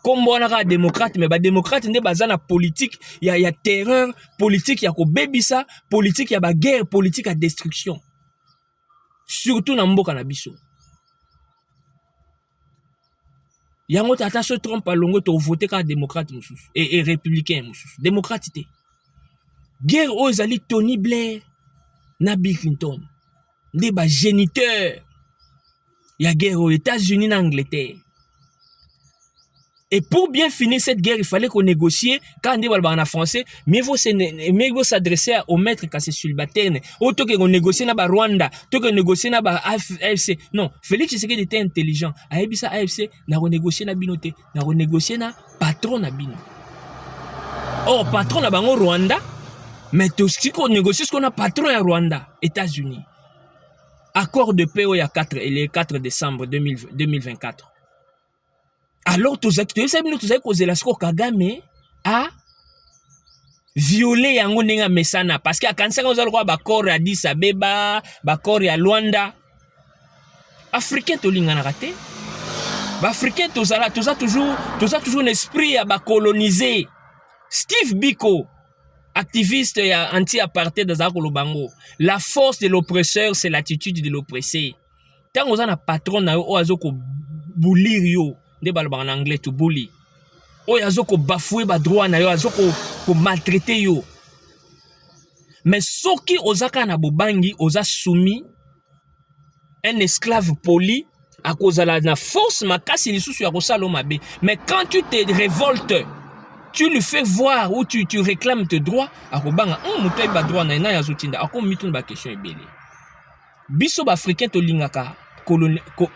Comme on a démocrate mais ba démocrate nde baza na politique ya terreur, politique ya ko bebisa, politique ya ba guerre, politique à destruction. Surtout na mboka na biso. Yango tata se trompe longo to voter ka démocrate mususu et républicain mususu. Démocrate te. Guerre aux ali Tony Blair na Bill Clinton. Nde ba géniteur. Ya guerre aux États-Unis na Angleterre. Et pour bien finir cette guerre, il fallait qu'on négocie. Quand on dit en français, mieux vaut s'adresser au maître Kassé Sulbaterne. Autant qu'on négocie na Rwanda, autant qu'on négocie na AFC. Non, Félix Tshisekedi était intelligent. Aebisa AFC, na renégocier na binote, na renégocier na patron na bino. Or, patron na bango Rwanda, mais tout ce qu'on négocie, ce qu'on a patron à Rwanda, États-Unis. Accord de paix le 4 décembre 2024. Alors, tout ça, Kagame a violé yango nenga mesana. Parce qu'à quand ça, on a le droit d'accord à Addis Abeba, d'accord à Luanda. Africain, tout le monde a raté. Africain, tout ça toujours un esprit à coloniser. Steve Biko, activiste anti-apartheid dans Zakolobango. La force de l'oppresseur, c'est l'attitude de l'oppressé. Tant qu'on a un patron, on a boulir yo. Nde balba en anglais to bully. Oyo azoko bafouer ba droit na yo azoko maltraiter yo. Mais soki ozaka na bobangi oza soumis un esclave poli à cause de la force makasi lisusu ya kosala mabe. Mais quand tu te révoltes, tu lui fais voir ou tu réclames tes droits akobanga mutai ba droit na ina ya zotinda akomitu ba question ebele. Biso ba africain to lingaka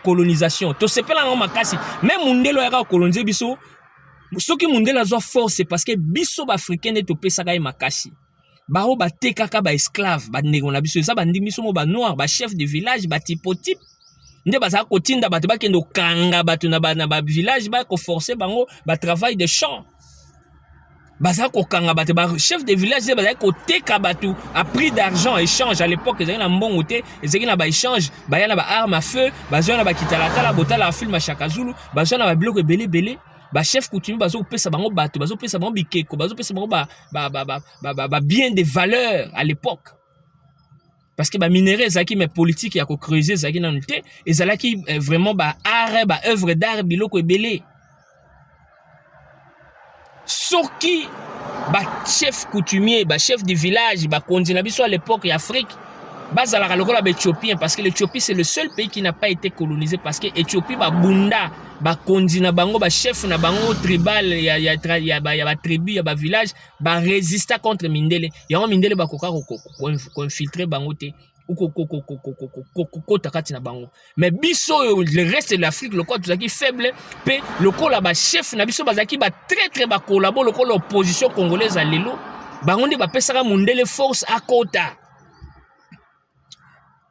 colonisation to sepela na makasi même mundelo ya coloniser biso soki mundelo azwa force parce que biso ba africain to pesaka makasi bao ba tekaka ba esclave ba ndeko na biso eza ba ndimi biso mo ba noir ba chef de village ba typotype nde baza kotinda bato bakende okanga bato na ba village ba ko forcer bango ba travail de champ baza kokanga bato ba chef de village baza koteka bato à prix d'argent échange à l'époque ezaki na mbongo te ezaki na ba échange baya na ba arme à feu bazwa na ba kitalata botala film Shaka Zulu bazwa na ba biloko ebele ba chef coutumier bazo pesa bango bato bazo pesa bango bikeko bazo pesa bango ba bien de valeur à l'époque parce que ba minerais ezaki mais politique ya ko creuser ezaki na nte ezalaki vraiment ba art ba œuvre d'art biloko ebele soki ba chef coutumier ba chef du village ba konzi na biso à l'époque ya Afrique bazalaka lokola ba Éthiopien parce que l'Éthiopie c'est le seul pays qui n'a pas été colonisé parce que Éthiopie ba bunda ba konzi na bango ba chef na bango tribal ya ba tribu ya ba village ba résister contre Mindele ya Mindele ba koka ko infiltrer bango te kota kati na bango mais biso le reste de l'Afrique le quoi tozaki faible pe lokola ba chef na biso bazaki ba très ba collabo lokola opposition congolaise à lelo bango nde ba pesaka Mindele force à kota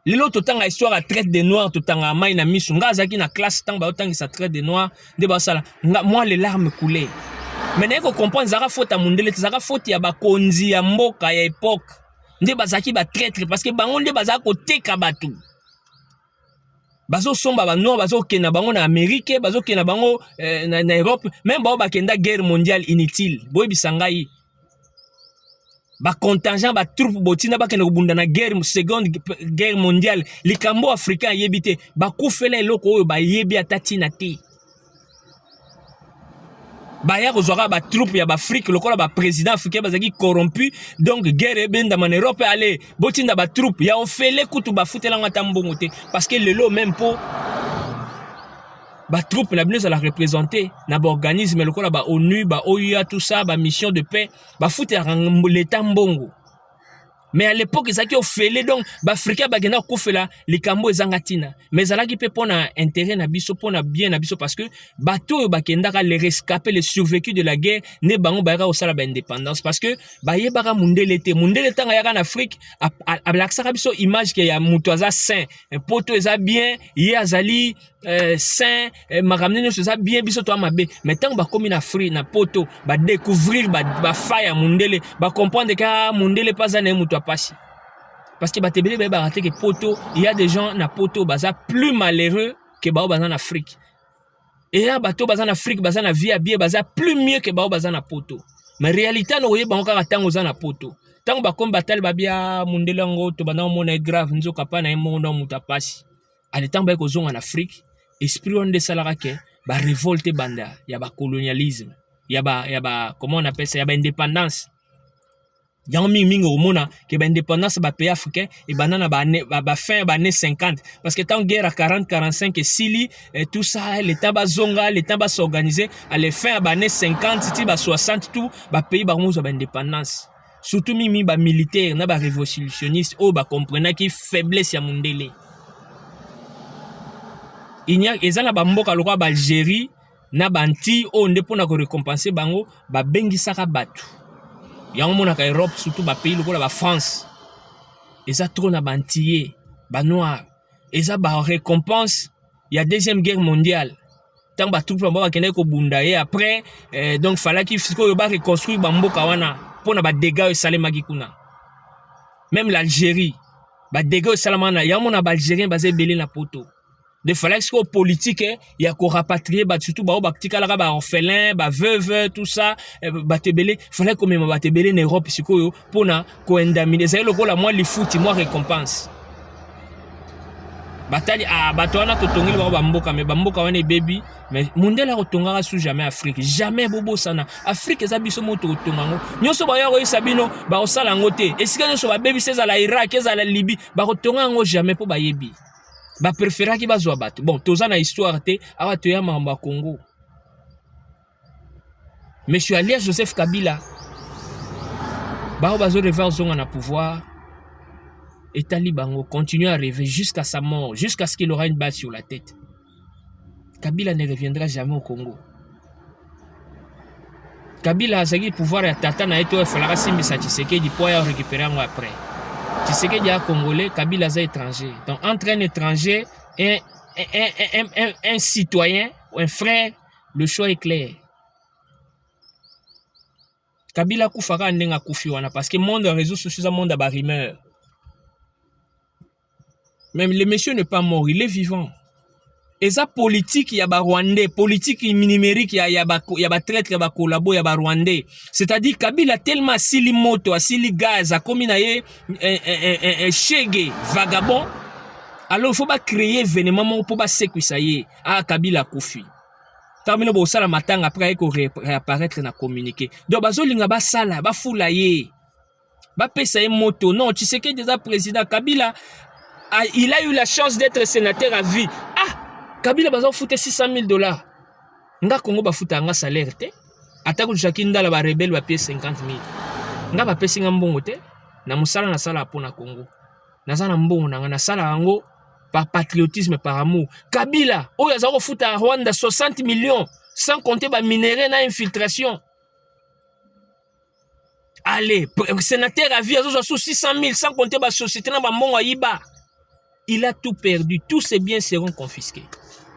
lelo totanga histoire à traite des noirs totanga mai na misu nga azaki na classe tang ba otanga sa traite des noirs nde ba sala moi les larmes coulaient mais n'est ko comprendre zaka faute à Mindele zaka faute ya ba konzi ya mboka ya époque nde bazaki ba traître parce que bango nde bazaka koteka bato bazo somba ba noir bazo kena bango na Amérique bazo kena bango na Europe même ba kenda guerre mondiale inutile boy bisangai ba contingent ba troupe botina ba kena kubunda na seconde guerre mondiale likambo africain yebite ba kufela eloko oyo ba yebi atati na te baya kozwaka ba troupe ya ba Afrique lokola ba président africain bazaki corrompu donc guerre benda man Europe aller botinda ba troupe ya ofele kutu ba futela ngata mbongo te parce que lelo même po ba troupe na bino la représenter na ba organisme lokola ba ONU ba OUA tout ça ba mission de paix ba futela l'état mbongo mais à l'époque ezaki ofele donc ba africain ba gena kofela likambo ezangatina mais alaki pe pona intérêt na biso pona bien na biso parce que bato ba kendaka les rescapés les survécus de la guerre ne bango ba au sala ba indépendance parce que ba yebaka Mindele tanga yaka en Afrique a laksaka biso image que ya muto aza saint poto eza bien ye azali saint makamne nyonso eza bien biso to mabe mais tant ba komi na Afrique na poto ba découvrir ba faille ya Mindele ba comprendre que Mindele pas un muto passi parce que batebele ba raté que poto il y a des gens na poto baza plus malheureux que bao baza en Afrique et là bato baza en Afrique baza na vie à bien baza plus mieux que bao baza na poto mais réalité no yeba encore tango za na poto tango ba comme batal babia Mindele ngo to bana mona grave nzoka pa na emondo mutapasi ale tango ba ko zonga en Afrique esprit on de salara ke ba révolte banda ya ba colonialisme ya ba comment on appelle ça ya ba indépendance Yang mingi omona que ba indépendance ba pays africain et banana ba fin ba année 50 parce que tant guerre à 40 45 et Sili et tout ça l'état ba zonga l'état ba s'organiser à les fin ba année 50 ti ba 60 tout ba pays ba mo ba indépendance surtout mimi ba militaire na ba révolutionniste o ba comprendre qui faiblesse ya Mindele inya ezala ba mboka lokwa ba Algérie na banti o nde pona ko récompenser bango ba bengisaka batu yango mona ka Europe surtout ba pays lokola ba France eza trop na bantier ba noir eza ba récompense ya deuxième guerre mondiale tant ba troupe ba kende ko bunda et après donc fallait qu'il faut ba reconstruire ba mboka wana pona ba dégâts salemaki kuna même l'Algérie ba dégâts salamana yango mona ba algérien basé belé na poto de fallait que politique il y a qu'on rapatrier surtout ba baktika la ba orphelin ba veuve tout ça ba tebele fallait que même ba tebele en Europe sikoyo pona ko indemniser c'est le la moi li foot moi récompense batali batwana to tongili ba mboka mais ba mboka wana baby mais Mindele ko tongaka sous jamais Afrique jamais bobo sana Afrique za biso moto ko tongango nyoso ba yo sabino ba osala ngote esika nyoso ba baby c'est la Irak c'est la Libye ba ko tongango jamais po ba yebi ba préféra ki bazwa bato bon toza na histoire te awa to ya mamba Congo monsieur Alias Joseph Kabila ba bazo revoir zonga na pouvoir Et Talibango continue à rêver jusqu'à sa mort, jusqu'à ce qu'il aura une balle sur la tête. Kabila ne reviendra jamais au Congo. Kabila a le pouvoir à Tata na eto falara simbi sa Tshisekedi pour récupérer après. Tshisekedi est congolais, Kabila est étranger. Donc entre un étranger et un citoyen ou un frère, le choix est clair. Kabila koufara ndenga koufi wana parce que le monde réseaux sociaux, le monde a rumeur. Même le monsieur n'est pas mort, il est vivant. Et ça politique, il y a ba Rwandais, politique numérique, il y a ba traître, il y a ba collabo, il y a ba Rwandais. C'est-à-dire Kabila tellement asili moto, asili gaz, a comme un chege vagabond. Alors il faut pas créer événement pour pas sécuriser. Ah Kabila koufi. Termino bo sala matanga après ko réapparaître na communiquer. Donc bazolinga ba sala, ba fulaye. Ba pesa moto. Non, tu sais que déjà président Kabila il a eu la chance d'être sénateur à vie. Ah Kabila bazo fouté $600,000. Nga Congo ba fouta nga salaire te. Atako Jakinda la ba rebelle ba paye 50,000. Nga ba pesi nga mbongo te. Na musala na sala pona Congo. Na zana mbongo na sala yango par patriotisme, par amour. Kabila, oh yazako fouta Rwanda 60 millions sans compter ba minerais na infiltration. Allez, sénateur à vie azo 600,000 sans compter ba société na ba mbongo ayiba. Il a tout perdu, tous ses biens seront confisqués.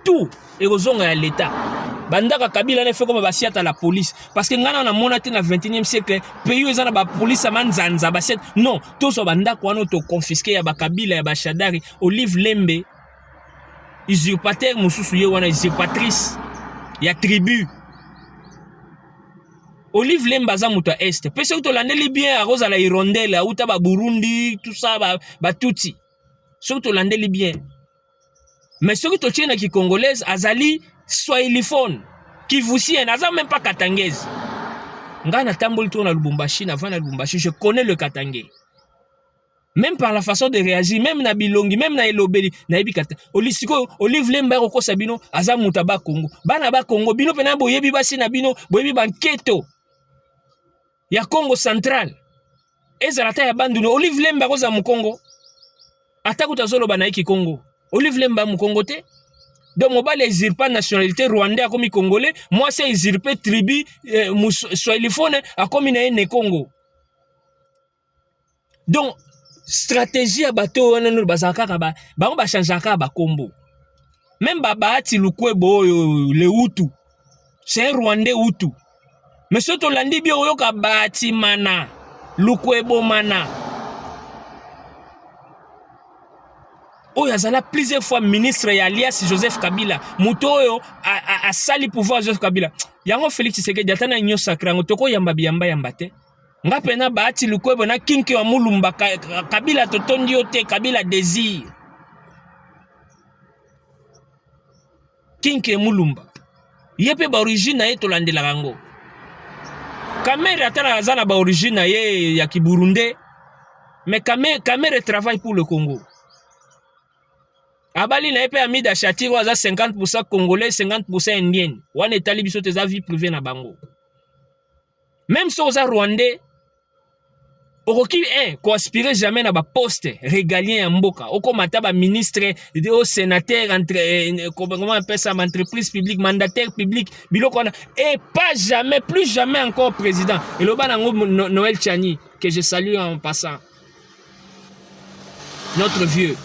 Tout et aux à l'État. Bandaka Kabila ne fait comme à la police. Parce que ngana na monate na 21e siècle, pays où ils ont la police à manzanza basiet. Non, tous ces bandaka on auto confisqué ya ba Kabila ya ba Shadari, Olive Lembe, usurpateur mususu ye wana usurpatrice, ya tribu. Olive Lembe aza muto est. Pese uto landeli bien à Rosa la Hirondelle, uta ba Burundi, tout ça ba Tutsi. Surtout landeli bien. Mais ceux qui sont qui congolaise, azali swahiliphone, qui vous sien, n'azam même pas katangese. Ngana tambol tourne à Lubumbashi, avant à Lubumbashi, je connais le katangé. Même par la façon de réagir, même na bilongi, même na elobeli, na ebi kata. Olisiko, Olive Lemba ko sabino, azam mutaba Congo. Bana ba Congo, bino pena boyebi basi na bino, boyebi banketo. Ya Congo central. Ezalata ya banduno, Olive Lemba ko za mu Congo. Atako tazolo banaiki Congo. Olive Lemba Mukongo te. Donc mobile usurpa nationalité rwandais a comme congolais, moi c'est usurpé tribu swahiliphone a comme une Congo. Donc stratégie à bateau on nous bazaka ba on va changer ba combo. Même baba ati lukwebo le Hutu. C'est un Rwandais Hutu. Mais surtout landi bi oyoka bati mana lukwebo mana. Oh, yazala plusieurs fois ministre et alias Joseph Kabila. Mutoyo a sali pouvoir Joseph Kabila. Yango Félix Tshisekedi atana nyo sacré ngotoko yamba te. Nga pena baati lukwebo na kinki wa mulumba Kabila totondi yote Kabila désir. Kinki mulumba. Yepe ba origine na ye tolandela rango. Kamere atana azana ba origine na ye ya Kiburunde. Mais Kamere travaille pour le Congo. Abali na epe amida chati waza 50% congolais, 50% indien. Wan etali biso te za vie privée na bango. Même si oza rwandais, oroki ko aspirer jamais na ba poste régalien ya mboka. Oko mata ba ministre, au sénateur entre comment on appelle ça, entreprise publique, mandataire public, biloko na et pas jamais, plus jamais encore président. Et loba nango Noël Tchani que je salue en passant. Notre vieux.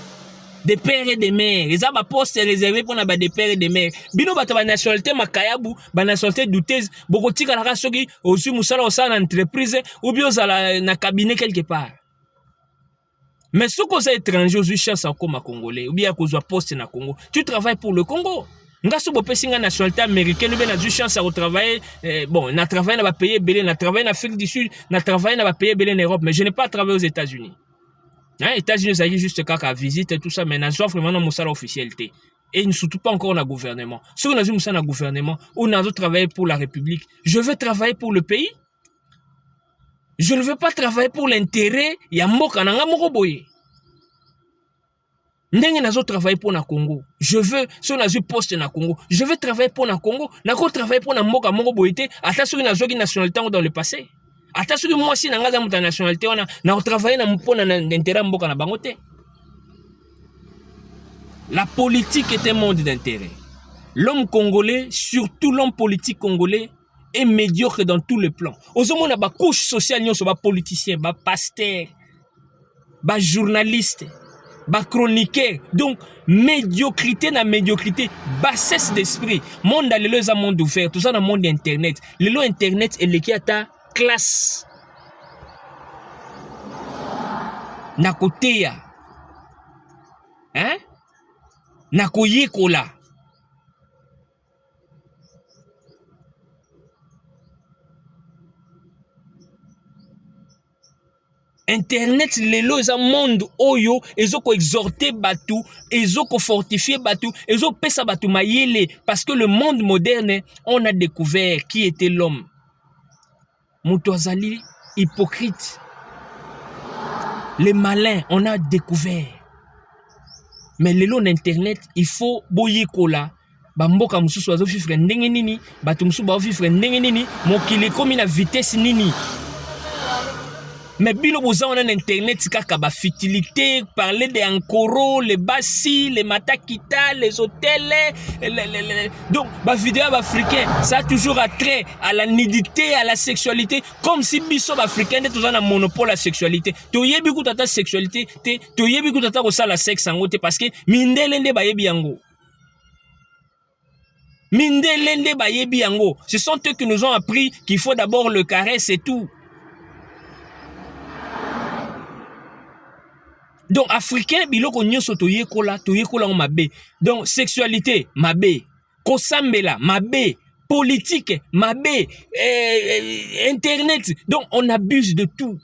Des pères et des mères. Les abats postes réservés pour des pères et des mères. Bino bata ba nationalité makayabu, ba nationalité douteuse, bokotika la rasoki, aussi musala au sein d'entreprise, ou bien na cabinet quelque part. Mais ce qu'on est étranger, aux chance encore ma congolais, ou bien à cause de poste na Congo, tu travailles pour le Congo. Nga so bo pesinga nationalité américaine, ou bien na du chance à travailler, bon, na travailler na ba payer belé, na travailler en Afrique du Sud, na travailler na ba payer belé en Europe, mais je n'ai pas travaillé aux États-Unis. Hein, États-Unis, ça y est juste qu'à visite et tout ça, mais nous avons vraiment une officialité. Et nous surtout pas encore dans le gouvernement. Si on a vu dans le gouvernement, on a travaillé pour la République. Je veux travailler pour le pays. Je ne veux pas travailler pour l'intérêt. Il y a Mboka Nanga Moroboye. Ndenge nazo travailler pour le Congo. Je veux, si on a vu poste na Congo, je veux travailler pour le Congo. Nako travailler pour le Mboka Moroboye. Attention, on a une nationalité dans le passé. ata soki mwasi na nga za muta nationalité wana na travailler na mpona na intérêt mboka na bango te. La politique est un monde d'intérêt. L'homme congolais, surtout l'homme politique congolais, est médiocre dans tous les plans. Ozomona ba couche sociale nyonso ba politicien, ba pasteur, ba journaliste, ba chroniqueur. Donc médiocrité na médiocrité, bassesse d'esprit. Monde lelo eza monde ouvert, tout ça dans monde internet. Lelo internet eleki ata classe. Na koteya. Hein? Na koyekola. Internet lelo eza monde oyo ezoko exhorter batu, ezoko fortifier batu, ezoko pesa batu mayele parce que le monde moderne on a découvert qui était l'homme. Mutu azali hypocrite. Les malins on a découvert. Mais lelo na internet il faut boyekola bamboka mususu azo vivre ndenge nini, batu mususu ba vivre ndenge nini, mokili komi na vitesse nini. Mais bino boza on a internet kaka ba futilité, parler des ankoro, les bassi, les matakita, les hôtels, donc ba vidéo africain, ça a toujours attrait à la nudité, à la sexualité, comme si biso africain tout ça na monopole la sexualité. To yebi ku tata sexualité, to yebi ku tata ko sala sexe en ngote parce que mindelende ba yebi yango. Mindelende ba yebi yango. Ce sont eux qui nous ont appris qu'il faut d'abord le caresse et tout. Donc, africain, biloko nyonso toyekola on mabe. Donc, sexualité, mabe. Kosambela, mabe. Politique, mabe. Internet. Donc, on abuse de tout.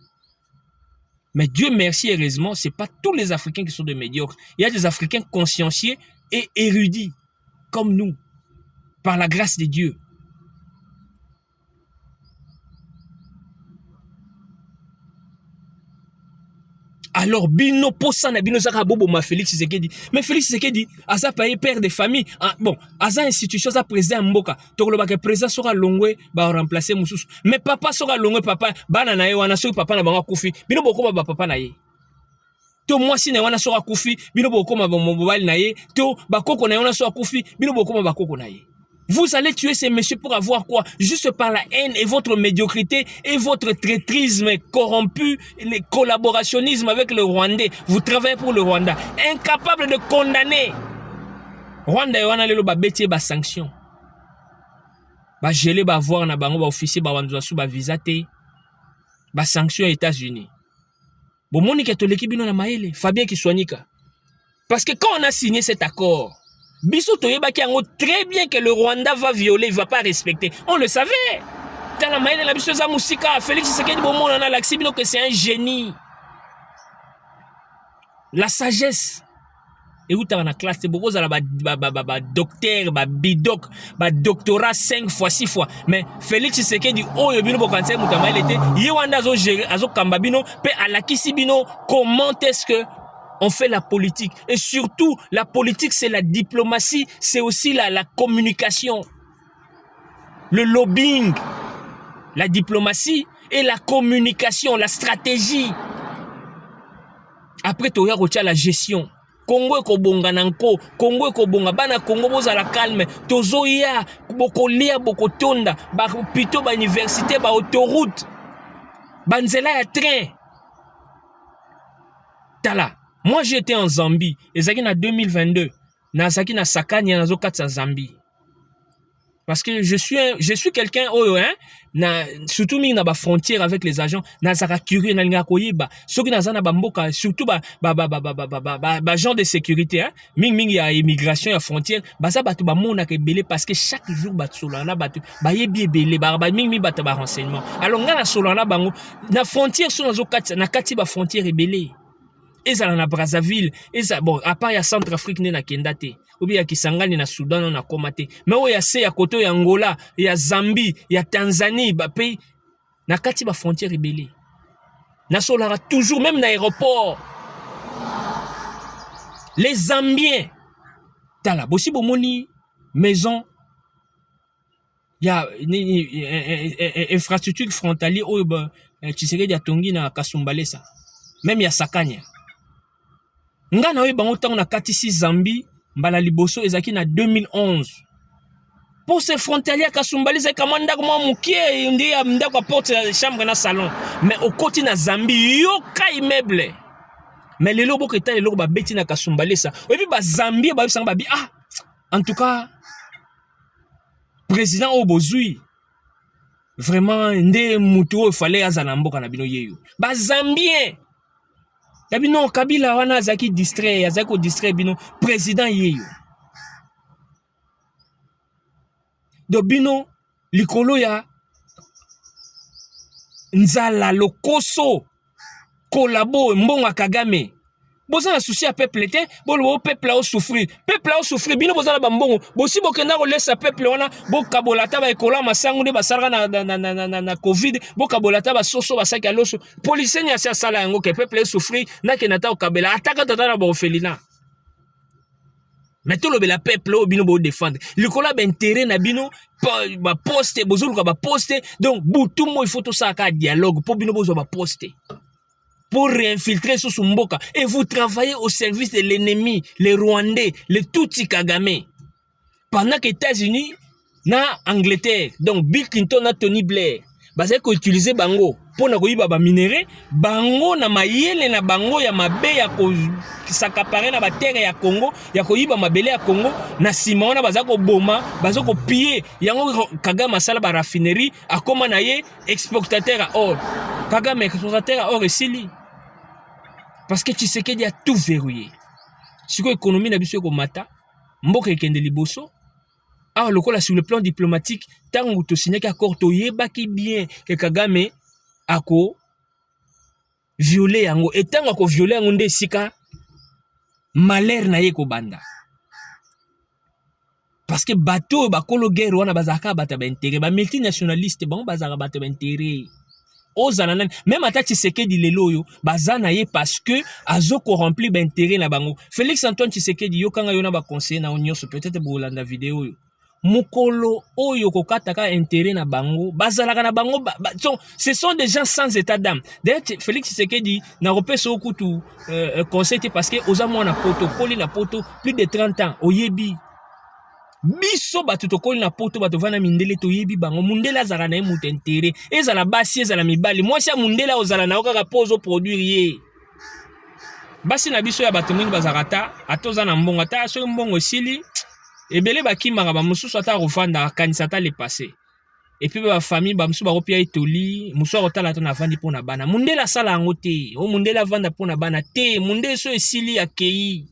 Mais Dieu merci, heureusement, c'est pas tous les Africains qui sont des médiocres. Il y a des Africains consciencieux et érudits, comme nous, par la grâce de Dieu. Alors, bino posana bino zaka bobo ma Félix Tshisekedi. Mais Félix Tshisekedi, asa paye père de famille. Bon, asa institution sa président mboka. Tokolo ke président sera longwe ba remplacer mususu. Mais papa sera longwe papa bana na ye wana so papa na banga kufi. Bino boko ba papa na ye. To mwasi na wana sera kufi, bino boko ma mobile na ye. To bakoko na wana sera kufi, bino boko ma bakoko na ye. Vous allez tuer ces messieurs pour avoir quoi? Juste par la haine et votre médiocrité et votre traîtrisme corrompu, le collaborationnisme avec le Rwandais. Vous travaillez pour le Rwanda. Incapable de condamner. Rwanda wana lelo ba betie ba sanction. Ba gelé ba voir na bango ba officier ba wanzwa sou ba visa te. Ba sanction États-Unis. Bon moni katoliki bino na maele, Fabien Kiswanika. Parce que quand on a signé cet accord, Biso toyebaki yango très bien que le Rwanda va violer, il va pas respecter. On le savait. Tala maïle la biso za musika, Félix Tshisekedi bomo na laksi bino que c'est un génie. La sagesse. Et où t'as la classe, c'est beaucoup za ba docteur, ba bidoc, ba doctorat 5 fois 6 fois. Mais Félix Tshisekedi oyo bino bokanse mutamaïle était, Yewanda zo gérer, azo kamba bino, pe alakisi bino, comment est-ce que on fait la politique. Et surtout, la politique, c'est la diplomatie, c'est aussi la communication. Le lobbying, la diplomatie et la communication, la stratégie. Après, tu as la gestion. Congo ko bonga nanko, Congo ko bonga bana Congo boza la calme, tozoya boko lia boko tonda, ba pito ba université ba autoroute. Banzela ya train. Tala. Moi, j'étais en Zambie. Et ça en 2022. Nazaki na sakani na zo katsa Zambie. Parce que je suis quelqu'un surtout mi na ba frontière avec les agents nazaka curieux na linga koyiba soki nazana ba mboka surtout ba gens de sécurité ming ya immigration ya frontière baza batu ba mona ke belé parce que chaque jour batu solana batu ba yebi belé ba ming batu ba renseignement alors nga na solana bango na frontière so nazo katsa na kati ba frontière belé. Et ça na Brazzaville, et ça bon à part ya Centrafrique na kendate, ou bien ya Kisangani na Soudan na komate. Mais o ya se ya koto ya Angola, ya Zambie, ya Tanzanie, ba pays na kati ba frontière rebelle. Na solara toujours même na aéroport. Les Zambiens tala bosi bomoni maison ya infrastructure frontalier oyo ba Tshisekedi atongi na Kasumbalesa même ya Sakanya nga na oyo bango tango na katisi Zambie mbala liboso ezaki na 2011 pour ce frontalier Kasumbalesa kama ndako mwa mukie ndi ya ndako porte ya chambre na salon mais okoti na Zambie yoka immeuble mais lelo boko eta lelo ba beti na Kasumbalesa oyebi ba Zambie ba bisanga ba bi ah en tout cas président Obozui vraiment nde mutu oyo fallait azala mboka na bino yeyo ba Zambien tabi non Kabila wana azaki distrait azaki ko distrait bino président yeyo do bino likolo ya nzala lokoso kolabo mbonga Kagame boza na souci ya peuple te bolo peuple a souffrir bino boza na bambongo bosi bokenda ko laisser peuple wana bokabolata ba ekola masango nde basaraka na covid bokabolata ba soso basaki aloso police nya sia sala yango ke peuple souffrir na ke nata okabela ataka tata na ba ofelina mais tout le peuple au bino bo défendre likola ba intérêt na bino ba poste bozuluka ba poste donc butumo il faut tout ça ka dialogue pour bino bozo ba poste pour réinfiltrer sous Mboka. Et vous travaillez au service de l'ennemi, les Rwandais, les Tutsi Kagame. Pendant que les États-Unis, na Angleterre, donc Bill Clinton na Tony Blair, basé ko utiliser bango pour na koyiba ba minéraux, bango na mayele na bango ya mabe ya ko s'accaparer na ba terre ya Congo, ya koyiba mabele ya Congo, na sima na bazako boma, bazako piller, yango Kagame sala ba raffinerie, akoma na ye exportateur à or. Kagame exportateur à or esili. Parce que Tshisekedi a tout verrouillé. Si l'économie n'a pas mata, mboka ekende liboso. Alors lokola sur le plan diplomatique, tant que tu signes accord to yebaki bien que Kagame ako violer yango et tant ako violer yango nde sika malheur na ye ko banda. Parce que bateau bakolo guerre wana bazaka bata ba intérêt ba multinationaliste bon bazaka bata ba intérêt. Même à Tshisekedi lelo yo bazana ye parce que azo ko rempli ba intérêt na bango. Félix Antoine Tshisekedi yo kanga yo na ba conseiller na onyo peut-être bolanda vidéo yo. Mukolo oyo kokataka intérêt na bango bazalaka na bango ce sont des gens sans état d'âme. D'ailleurs Félix Tshisekedi na repeso kutu conseil parce que ozamo na protocole na poto plus de 30 ans oyebi biso batu tokoli na poto bato vana mindele toyebi bango mundela azala na ye mutu intérêt ezala basi ezala mibali mwasi ya mundela ozala na okaka pozo produire ye basi na biso ya bato mingi bazakata atoza na mbongo ata soki mbongo esili ebele bakimaka bamosusu ata kovanda akanisa ata le passé et puis ba famille bamosusu bakopia etoli mosusu akotala ata na vandi mpo na bana mundela asala yango te o mundela avanda mpo na bana te mundela so esili akei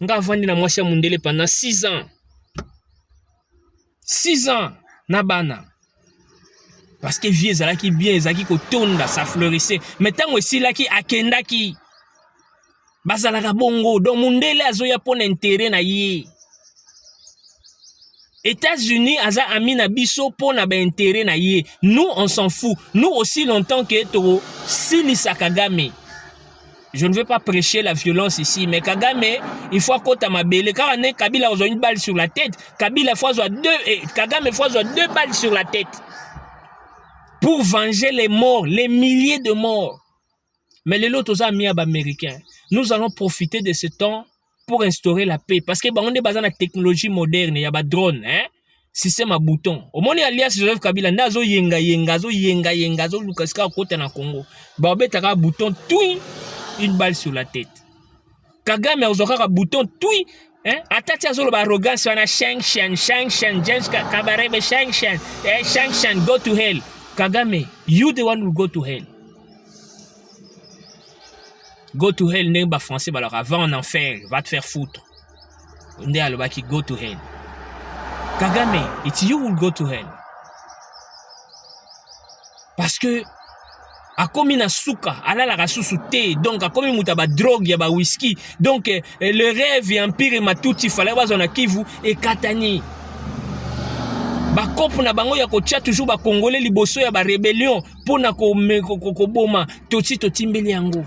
nga avandi na mwasi ya mundele pendant 6 ans 6 ans na bana parce que vie ezalaki bien ezalaki kotonda ça fleurissait mais ntango esilaki akendaki bazalaka bongo donc mundele azoya pona intérêt na ye États-Unis aza ami na biso pona ba intérêt na ye nous on s'en fout nous aussi longtemps que to silisa Kagame. Je ne veux pas prêcher la violence ici, mais Kagame, il faut côté mabele. Car Kabila a une balle sur la tête. Kabila Kagame a 2 balles sur la tête. Pour venger les morts, les milliers de morts. Mais les autres amis américains, nous allons profiter de ce temps pour instaurer la paix. Parce que on est basé dans la technologie moderne, il y a des drones, hein? Système à bouton. Au moment où alias Joseph Kabila, nazo yenga, zo lukaska côté na Congo. Babé taka bouton tout. Une balle sur la tête. Kagame a un bouton tout. Atati azolo ba arrogance wana shang shan James Kabarebe shang shan go to hell. Kagame, you the one who go to hell. Go to hell n'est pas français alors avant en enfer, va te faire foutre. On dit alors qui go to hell. Kagame, it's you who will go to hell. Parce que akomi na suka alala kasusu te donc akomi mutaba drogue ya ba whisky donc le rêve et empire matuti fallait bazona Kivu et katani ba kopo na bango ya kotia toujours ba congolais liboso ya ba rébellion pona ko boma toti mbeli yango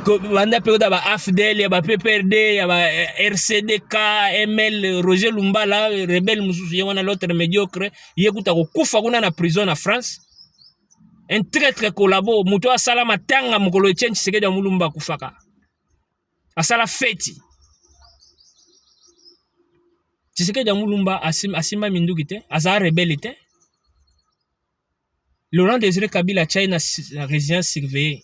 banda période ba AFDL ya ba PPRD ya ba RCDK ML Roger Lumbala rebelle mususu wana l'autre médiocre yekuta ko kufa kuna na prison na France. Un traître collabo muto asala matanga mukolo Etienne Tshisekedi Mulumba kufaka asala feti Tshisekedi Mulumba asima minduki te aza rebelle te. Laurent Désiré Kabila China résidence surveillée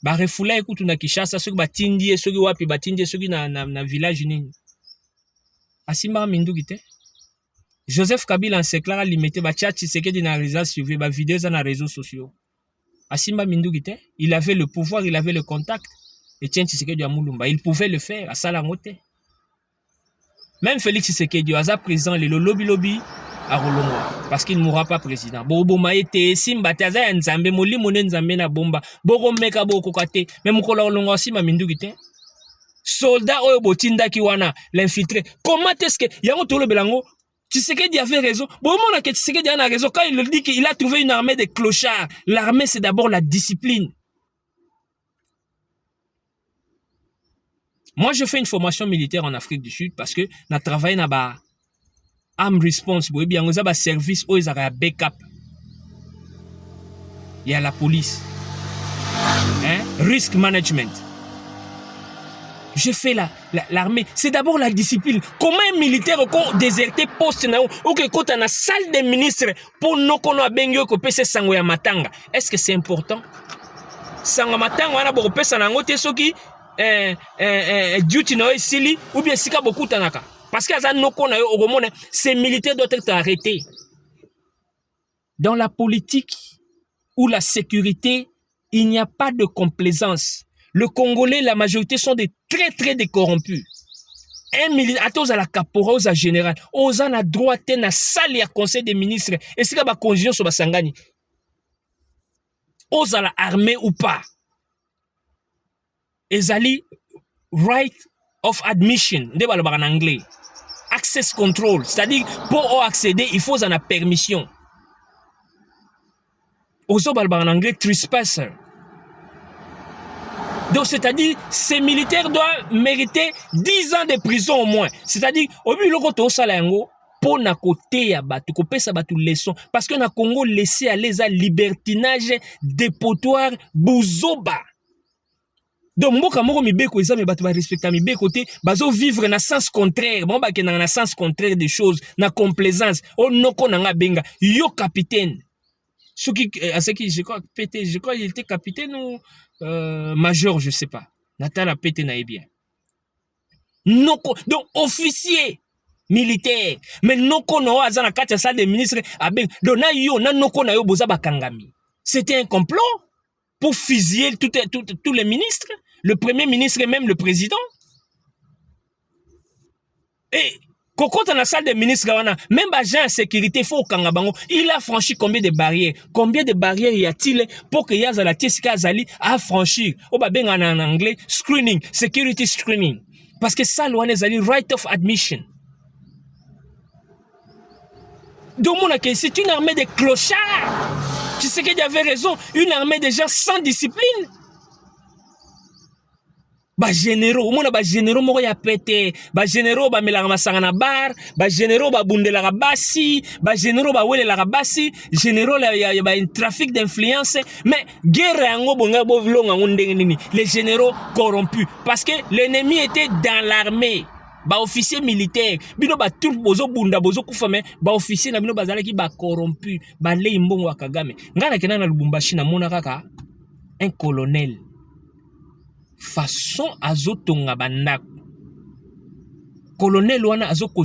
ba refula ekutu na Kinshasa soki batindi soki wapi batindi soki na village nini asima minduki te. Joseph Kabila en séclara limité ba chat Tshisekedi na résidence surveillée ba vidéo za na réseaux sociaux asima minduki te. Il avait le pouvoir, il avait le contact. Etienne Tshisekedi Mulumba il pouvait le faire asala ngote. Même Félix Tshisekedi aza président le lobby à Rolongwa parce qu'il ne mourra pas président. Bobo maete simba taza nzambe molimo ne nzambe na bomba boko meka boko kate mais mukolo Rolongwa sima minduki te. Soldat oyo botinda ki wana l'infiltré. Comment est-ce que yango tolo belango Tshisekedi avait raison. Bon mon que Tshisekedi a raison quand il dit qu'il a trouvé une armée de clochards. L'armée c'est d'abord la discipline. Moi je fais une formation militaire en Afrique du Sud parce que na travaillé na ba arm response, boy bien ba service où ils avaient backup. Il y a la police. Hein? Risk management. Je fais l'armée. C'est d'abord la discipline. Comment un militaire ko déserté poste na ou que quand on a salle des ministres pour no kono abengyo ko pese sango ya matanga. Est-ce que c'est important? Sango matanga wana bo pesa na ngote soki duty na sili ou bien sika beaucoup tanaka. Parce que ces militaires doivent être arrêtés. Dans la politique ou la sécurité, il n'y a pas de complaisance. Le Congolais, la majorité sont des très décorrompus. Un militaire, à la caporal, aux général, aux en à droite, na salle et à conseil des ministres, et c'est la condition sur Basangani. Aux à la armée ou pas. Ezali, right of admission, en anglais. Access control, c'est-à-dire pour accéder, il faut en a permission. Ozo balba en anglais, trespasser. Donc, c'est-à-dire, ces militaires doivent mériter 10 ans de prison au moins. C'est-à-dire, au but, le côté au salango, pour na côté ya batu, ko pesa batu leçon. Parce que na Congo, laissé aller à libertinage, dépotoir, bouzoba. Donc, mboka moko mibeko eza me batu ba respecta mibeko te bazo vivre na sens contraire bon ba ke na sens contraire des choses na complaisance o noko na nga benga yo capitaine soki à ce qui je crois il était capitaine ou major je sais pas natala pété na bien noko donc officier militaire mais noko no aza na kati ya salle des ministres aben donc na yo na noko na yo boza bakangami c'était un complot pour fusiller tous les ministres, le premier ministre et même le président. Et quand on a la salle des ministres, même agent de sécurité, il a franchi combien de barrières? Combien de barrières y a-t-il pour que Yazala Tessika Zali a franchi? En anglais, screening, security screening. Parce que ça, c'est right of admission. Donc, c'est une armée de clochards. Tu sais qu'il y avait raison, une armée de gens sans discipline. Ba généraux, mona ba généraux moko ya pété, ba généraux ba melanga masanga na bar, ba généraux ba bundela ga basi, ba généraux ba wele la basi, généraux ya ba un trafic d'influence, mais guerre yango bonga bo vlonga ndenge nini, les généraux corrompus parce que l'ennemi était dans l'armée. Ba officier militaire bino ba tout bozo bunda bozo kufame ba officier na bino bazala ki ba corrompu ba lei mbongo wa Kagame ngana kena na Lubumbashi na mona kaka un colonel façon azotonga bandako colonel wana azoko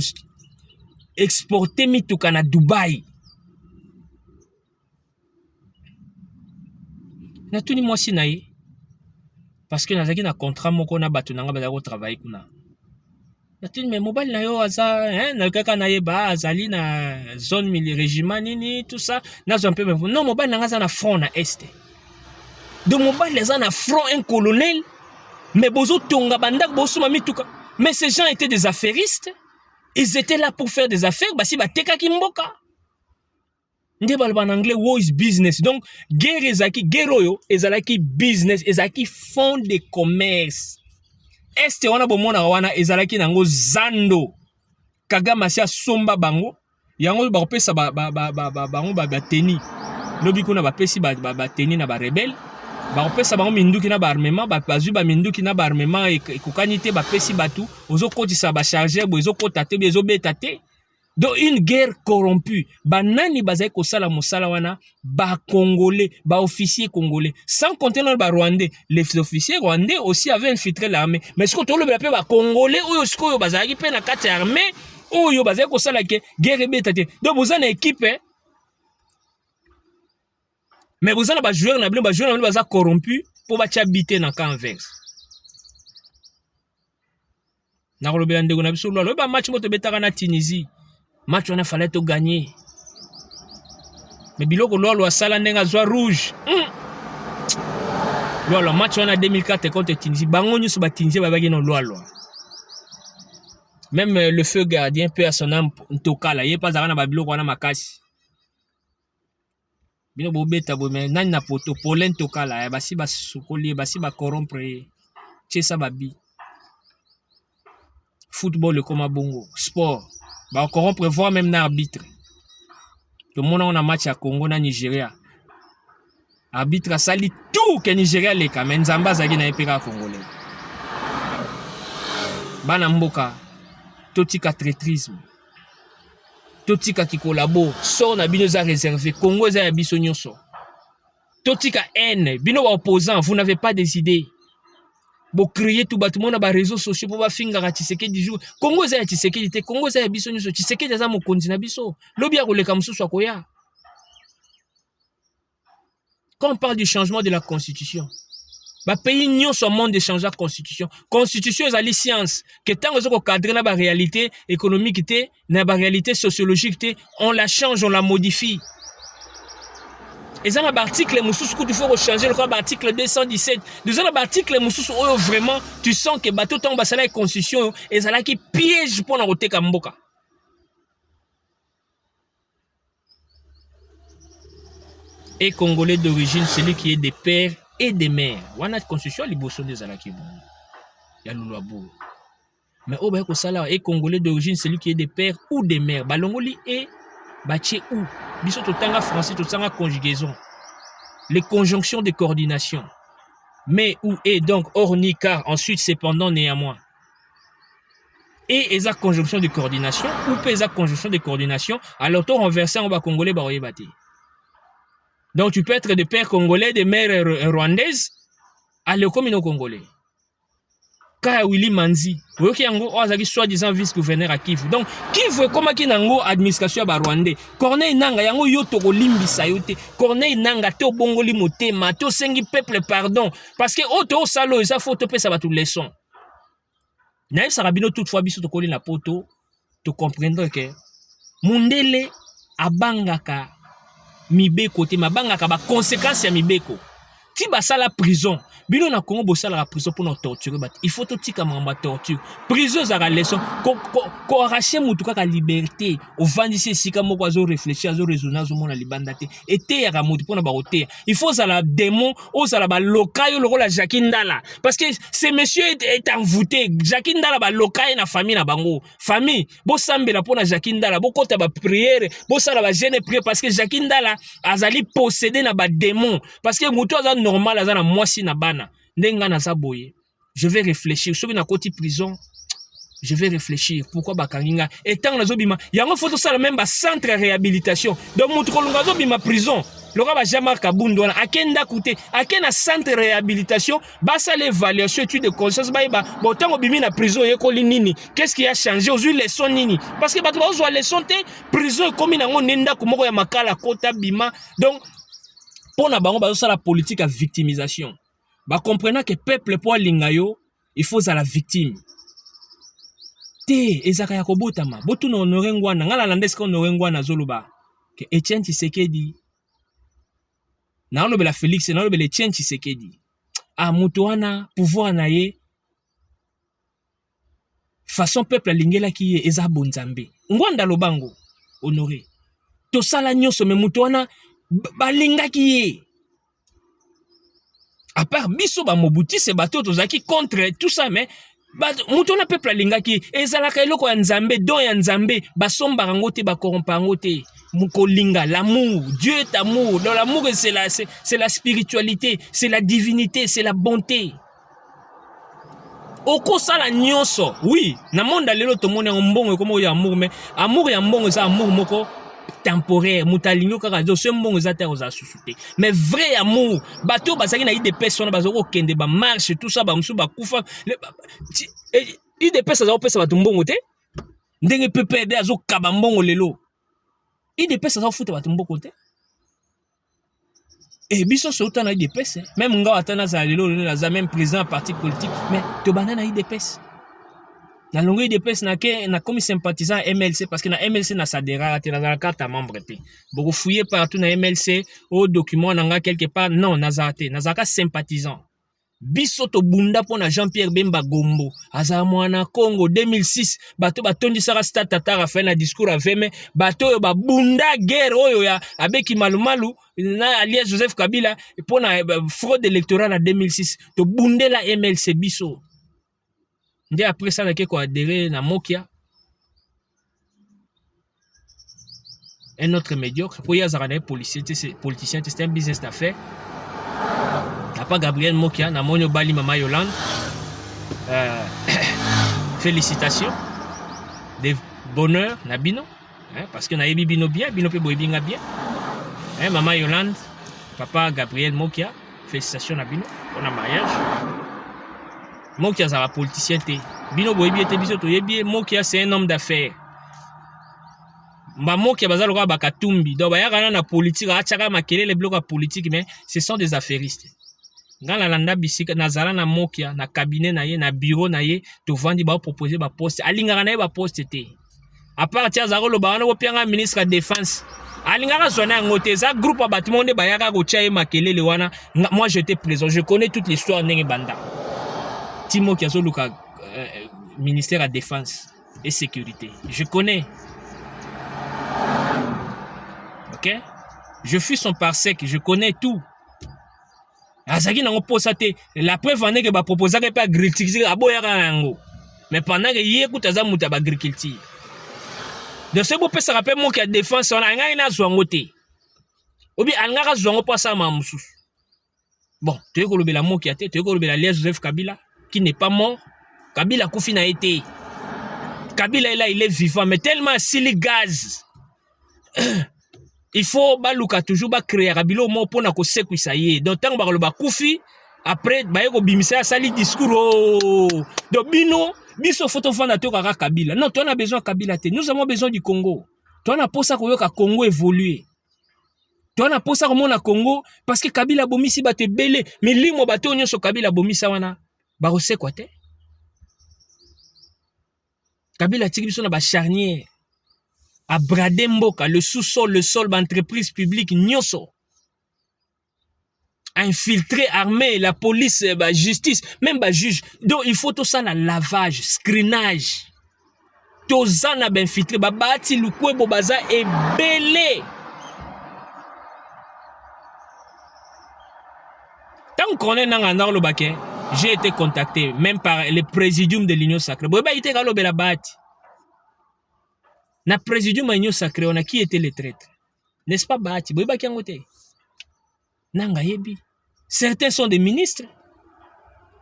exporter mituka na Dubai na tuni mwasi na ye parce que nazaki na contrat moko na bato nanga bazako travailler kuna. Mais mobile na yo aza na kaka na yeba azali na zone mili régiment nini tout ça na zo un peu non mobile na ngaza na front na est donc mobile les na front un colonel mais bozo tonga bandak boso mamituka mais ces gens étaient des affairistes ils étaient là pour faire des affaires basi ba teka kimboka Nde baloba en anglais war is business. Donc guerre ezaki guerre oyo ezalaki business, ezalaki fond de commerce. Este wana bomona wana ezalaki nango zando. Kagame asi asomba bango yango bakopesa bango bateni lobi kuna bapesi bateni na barebele bakopesa bango minduki na baarmement bazwi baminduki na baarmement ekokani te bapesi batu ozokotisa bachargeur bo ezokota te bo ezobeta te. Donc une guerre corrompue banani bazali kosala mosala wana bacongolais baofficier congolais sans compter dans barwandais. Les officiers rwandais aussi avaient infiltré l'armée mais sikoyo tolobela mpe bacongolais oyo sikoyo bazalaki mpe na kati ya armée oyo bazali kosala ke guerre ebeta te. Donc boza na équipe mais boza na bajoueur na bino baza corrompu mpo batya bite na camp inverse. nakolobela ndeko na biso lwalo oyeba match mo tobetaka na Tunisie match wana fallait to gagner mais biloko lwalo asala ndenge azwa rouge lwalo match wana 2004 contre Tunisie bango nyonso batunisia babaki na lwalo. Même le feu gardien peut à son âme ntokala ye pas azalaka na babiloko wana makasi bino bobeta bo mais nani na poto Paulin Tokala basi basukoli basi bacorrompre tiesa babi football comme bongo sport bacorrompre voire même na arbitre. Le monde on a match à Congo na Nigeria arbitre asali tout que Nigeria leka mais nzamba azaki na epeka congolais bana mboka totika traîtrisme totika kikolabo sort na bino za réservé Congo za ya biso nyonso totika haine bino ba opposant vous n'avez pas des idées bo créer tout bâtiment na ba réseaux sociaux pour ba finga Tshisekedi jour Congo za ya Tshisekedi te Congo za ya biso nyonso Tshisekedi za mokonzi na biso lobi ya koleka mususu akoya. Quand on parle du changement de la constitution ba pays nyonso monde de changer la constitution ezali science que tant que cadrer na ba réalité économique té na ba réalité sociologique té on la change on la modifie. Et ça na article mususu il faut changer le article 217 déjà na article mususu oyo vraiment tu sens que bato tant basala la constitution ezala ki piège pour na koteka mboka. Et Congolais d'origine celui qui est des pères et des mères. Wana constitution liboso des alaki bon. Ya lulabo. Mais au ko sala et Congolais d'origine celui qui est des pères ou des mères. Balongoli et batie ou. Biso totanga français totanga conjugaison. Les conjonctions de coordination. Mais ou et donc or ni car ensuite cependant néanmoins. Et esa conjonction de coordination ou pesa conjonction de coordination alors to renverser en bas Congolais ba oyebate. Donc tu peux être de père congolais, de mère rwandaise, à l'école congolais. Kaya Willy Manzi, vous voyez yango ozaki soi-disant vice-gouverneur à Kivu. Donc Kivu est comme qui nango administration ba rwandais. Corneille nanga yango yo to limbisa yote. Corneille nanga to bongoli motema, to sengi peuple pardon parce que auto salo ça faut to pesa ba tout leçon. Naïf sarabino toutefois biso to koli na poto to comprendre que mundele abangaka mibeko te mabangaka ba conséquences ya mibeko ti basala prison bino na Congo bosala la prison pour nous torturer bat il faut to tika mamba torture prison za la leçon ko arracher mutu kaka liberté au vandisi sika moko azo réfléchir azo raisonner azo mona libanda te et ya mutu pour na ba roter il faut za la démon o za la ba lokayo loko la Jakindala parce que ce monsieur est envoûté Jakindala ba lokayo na famille na bango famille bo sambela pour na Jakindala bo kota ba prière bo sala ba jeune prière parce que Jakindala azali possédé na ba démon parce que mutu aza normal aza na mwasi na bana ndenga na saboye je vais réfléchir soki na koti prison je vais réfléchir pourquoi bakanginga et tant nazo bima yango faut to sala même ba centre de réhabilitation donc mutu kolunga zo bima prison loka ba Jean-Marc Kabundu wana akenda koute akena centre de réhabilitation basa l'évaluation étude de conscience ba ba tango bimi na prison yekoli nini qu'est-ce qui a changé aux leçons nini parce que bato bazwa leçon te prison komi nango nenda komoko ya makala kota bima donc pour na bango bazo la politique à victimisation ba comprenant que peuple pour lingayo il faut à la victime te ezaka ya kobotama botu na honorer ngwana ngala landeska honorer ngwana zoluba que Etienne Tshisekedi na lobela Félix na lobela Etienne Tshisekedi a mutu wana pouvoir na ye façon peuple lingela ki eza bonzambe ngwanda lobango honorer tosala nyonso me mutu wana balingaki ye. À part biso ba Mobutu se bato tozaki contre tout ça mais mutu wana peuple alingaki ezalaka eloko ya nzambe don ya nzambe basombaka ngo te bakorompa ngo te. Mukolinga, l'amour, Dieu est amour. Dans l'amour, c'est la spiritualité, c'est la divinité, c'est la bonté. Oko sala nyonso, oui, na monde lelo to mona mbongo comme ya amour mais amour ya mbongo ça amour moko temporaire, mutalinyo kaka zo ce mbongo za terre za susute. Mais vrai amour, bato basaki na ide personnes bazoko kende ba marche tout ça ba musu ba kufa. Ide personnes za pesa bato mbongo te. Ndenge pepe de azo kaba mbongo lelo. Il dépêche ça fout à ton côté. Et biso sauta na dépêche. Même nga atana za lelo na même président parti politique mais to banana il dépêche. Na longo il dépêche na ke na comme sympathisant MLC parce que na MLC na sadera te na carte membre te. Beaucoup fouiller partout na MLC au document nanga quelque part non na zate na zaka sympathisant. Biso to bunda pona Jean-Pierre Bemba Gombo aza mwana Congo 2006 bato batondi saka stade tatara fait na discours avec me bato yo ba bunda guerre oyo ya abeki malumalu na alias Joseph Kabila pona fraude électorale en 2006 to bundela MLC biso nde après ça na ke ko adhérer na Mokia un autre médiocre pour y avoir un politicien c'est un business d'affaires. Pas Gabriel Mokia, na monyo bali mama Yolande. Félicitations. De bonheur na bino. Parce que na yebi bino bien, bino pe boyebinga bien. Mama Yolande, papa Gabriel Mokia, félicitations na bino pour le mariage. Mokia za la politicien te. Bino boyebi ete biso to yebi Mokia c'est un homme d'affaires. Mba Mokia bazalo ka bakatumbi. Donc ba yaka na politique, achaka makelele bloka politique mais ce sont des affairistes. Ngala landa bisika nazala na Mokia na cabinet na ye na bureau na ye to vandi ba proposer ba poste alingaka na ye ba poste te à partir za lo ba wana opianga ministre de défense alingaka zona ngote za groupe ba bâtiment de bayaka ko tia ye makelele wana moi j'étais présent je connais toute l'histoire ndenge banda Timo Kia zo luka ministère de défense et sécurité je connais. OK, je suis son parsec, je connais tout. Azaki nango posate la preuve en est que ba proposer que pas agriculture aboyaka nango mais pendant que yé kutaza muta ba agriculture de ce beau pesa rappelle mon qui a défense on a ngai na zwango te obi angaka zwango pasa ma musu bon tu es ko lobela mo qui a te tu es ko lobela Alias Joseph Kabila qui n'est pas mort. Kabila kufi na été Kabila là il est vivant mais tellement sili gaz il faut baluka toujours ba créer rabilo mo pona ko sekwisa ye donc tant ba loba kufi après ba yeko bimisa sali discours donc bino biso photo fondateur kaka Kabila non tu as besoin de Kabila te nous avons besoin du Congo tu as posa ko yoka Congo évoluer tu as posa ko mona Congo parce que Kabila bomisi ba te belé mais limo ba te onyo so Kabila bomisa wana ba rose quoi te Kabila tiki biso na ba charnière à Brademboka, le sous-sol, le sol, l'entreprise publique, Nyoso. Infiltré, armé, la police, la justice, même le juge. Donc, il faut tout ça, le lavage, screenage. Tout ça, n'a infiltré. Babati, le kwe, bobaza, est belé. Tant qu'on est dans le baquet, j'ai été contacté, même par le présidium de l'Union Sacrée. Boba, il était dans le bati. Na présidium Union Sacrée, on a qui était les traîtres? N'est-ce pas Bati? Boiba Kiangote. Nanga yebi. Certains sont des ministres.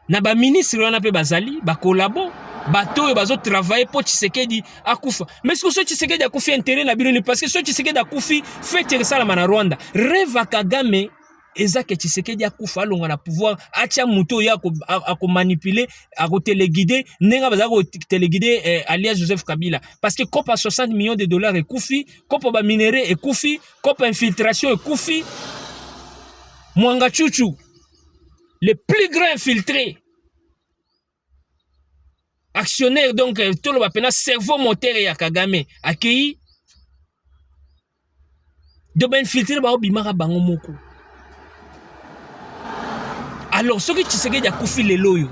Na ba ministre on a pe bazali, ba collabo, bato et bazo travailler pour Tshisekedi akufa. Mais ce que Tshisekedi akufi intérêt na biloni parce que ce Tshisekedi akufi fait tirer ça la mana Rwanda. Rêve Kagame ezake Tshisekedi akufa alonga na pouvoir acha muto ya ko manipuler a ko téléguider nenga baza ko téléguider Alias Joseph Kabila parce que COP à 60 millions de dollars et kufi COP ba minerai et kufi COP infiltration et kufi Mwanga Chuchu le plus grand infiltré actionnaire donc tout le bapena cerveau moteur ya Kagame accueilli de ben infiltré ba obimaka bango moko. Alors, ce que tu sais que tu as koufi les loyaux,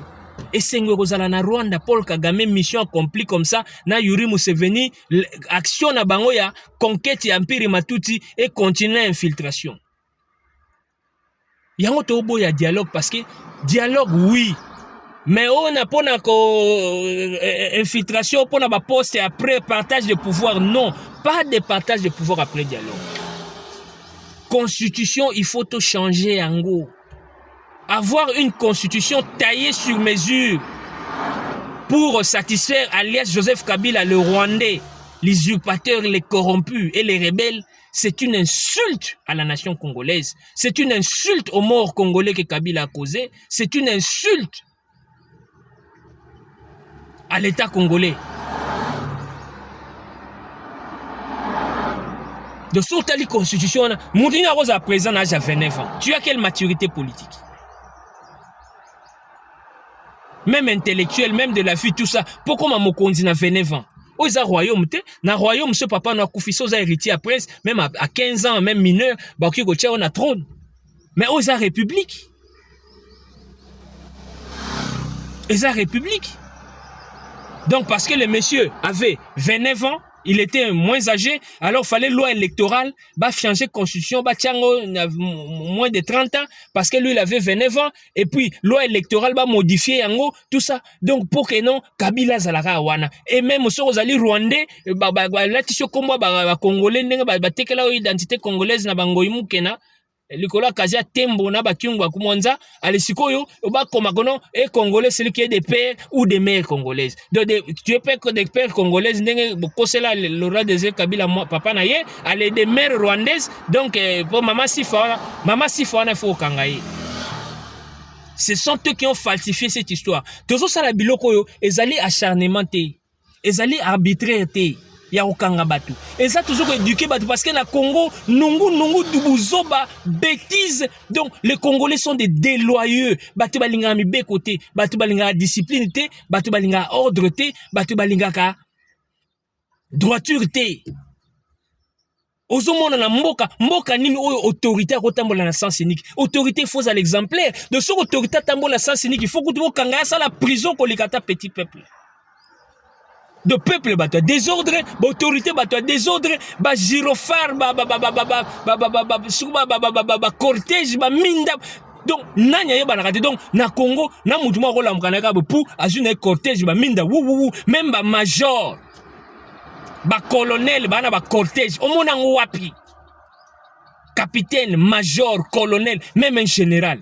Et Senghor kozala na Rwanda, Paul Kagame, mission accomplie comme ça, na Yuri Museveni, action na bango ya conquête ya Empire Matuti et continuer l'infiltration. Yango to boya dialogue parce que dialogue oui, mais on a pas infiltration pour na poste et après partage de pouvoir, non, pas de partage de pouvoir après dialogue. Constitution, il faut tout changer en gros. Avoir une constitution taillée sur mesure pour satisfaire alias Joseph Kabila, le Rwandais, les usurpateurs, les corrompus et les rebelles, c'est une insulte à la nation congolaise. C'est une insulte aux morts congolais que Kabila a causé. C'est une insulte à l'État congolais. De sorte à la constitution, Moudina Rose à présent âge à 29 ans. Tu as quelle maturité politique? Même intellectuel, même de la vie, tout ça. Pourquoi ma mokondi na 29 ans? Oh, ils ont royaume, na royaume, ce papa n'a koufiso, ils ont héritier après, même à 15 ans, même mineur, bah, qui on a trône. Mais oh, ils ont république. Ils ont république. Donc, parce que le monsieur avait 29 ans, il était moins âgé, alors il fallait loi électorale, bah changer constitution, bah moins de 30 ans, parce que lui il avait 29 ans, et puis loi électorale, bah modifier en gros, tout ça. Donc pour que non, Kabila Zalara wana. Et même si vous allez Rwandais, bah là tu sais comment bah Congolais, bah tekela identité congolaise na bangoyimu kena. Likola Kazia Tembo na bakiungwa kumonza alisikoyo oba komakono et congolais celui qui est des pères ou des mères congolaises. Tu es père des pères congolaises ndenge bokosela le roi des Kabila papa na ye ale des mères rwandaises donc pour maman Sifa na faut kangaye. Ce sont eux qui ont falsifié cette histoire. Tozo sala biloko yo ezali acharnement te. Ezali arbitraire te. Ya okanga batu. Et ça toujours éduquer batu parce que na Congo nungu dubuzoba bêtise. Donc les Congolais sont des déloyaux. Batu balinga mi be côté, batu balinga discipline te, batu balinga ordre te, batu balinga ka droiture te. Ozomona na mboka nini oyo autorité akotambola na sens unique. Autorité faux à l'exemplaire. De ce autorité tambola na sens unique, il faut que tu okanga ça la prison ko likata petit peuple. De peuple bato désordre, autorité bato désordre, ba gyrophare, cortège, minda. Donc nanya yeba na donc na Congo na mutu moko la mkanaka pour azune cortège ba minda même ba major, ba colonel ba na ba cortège omona wapi. Capitaine, major, colonel, même un général.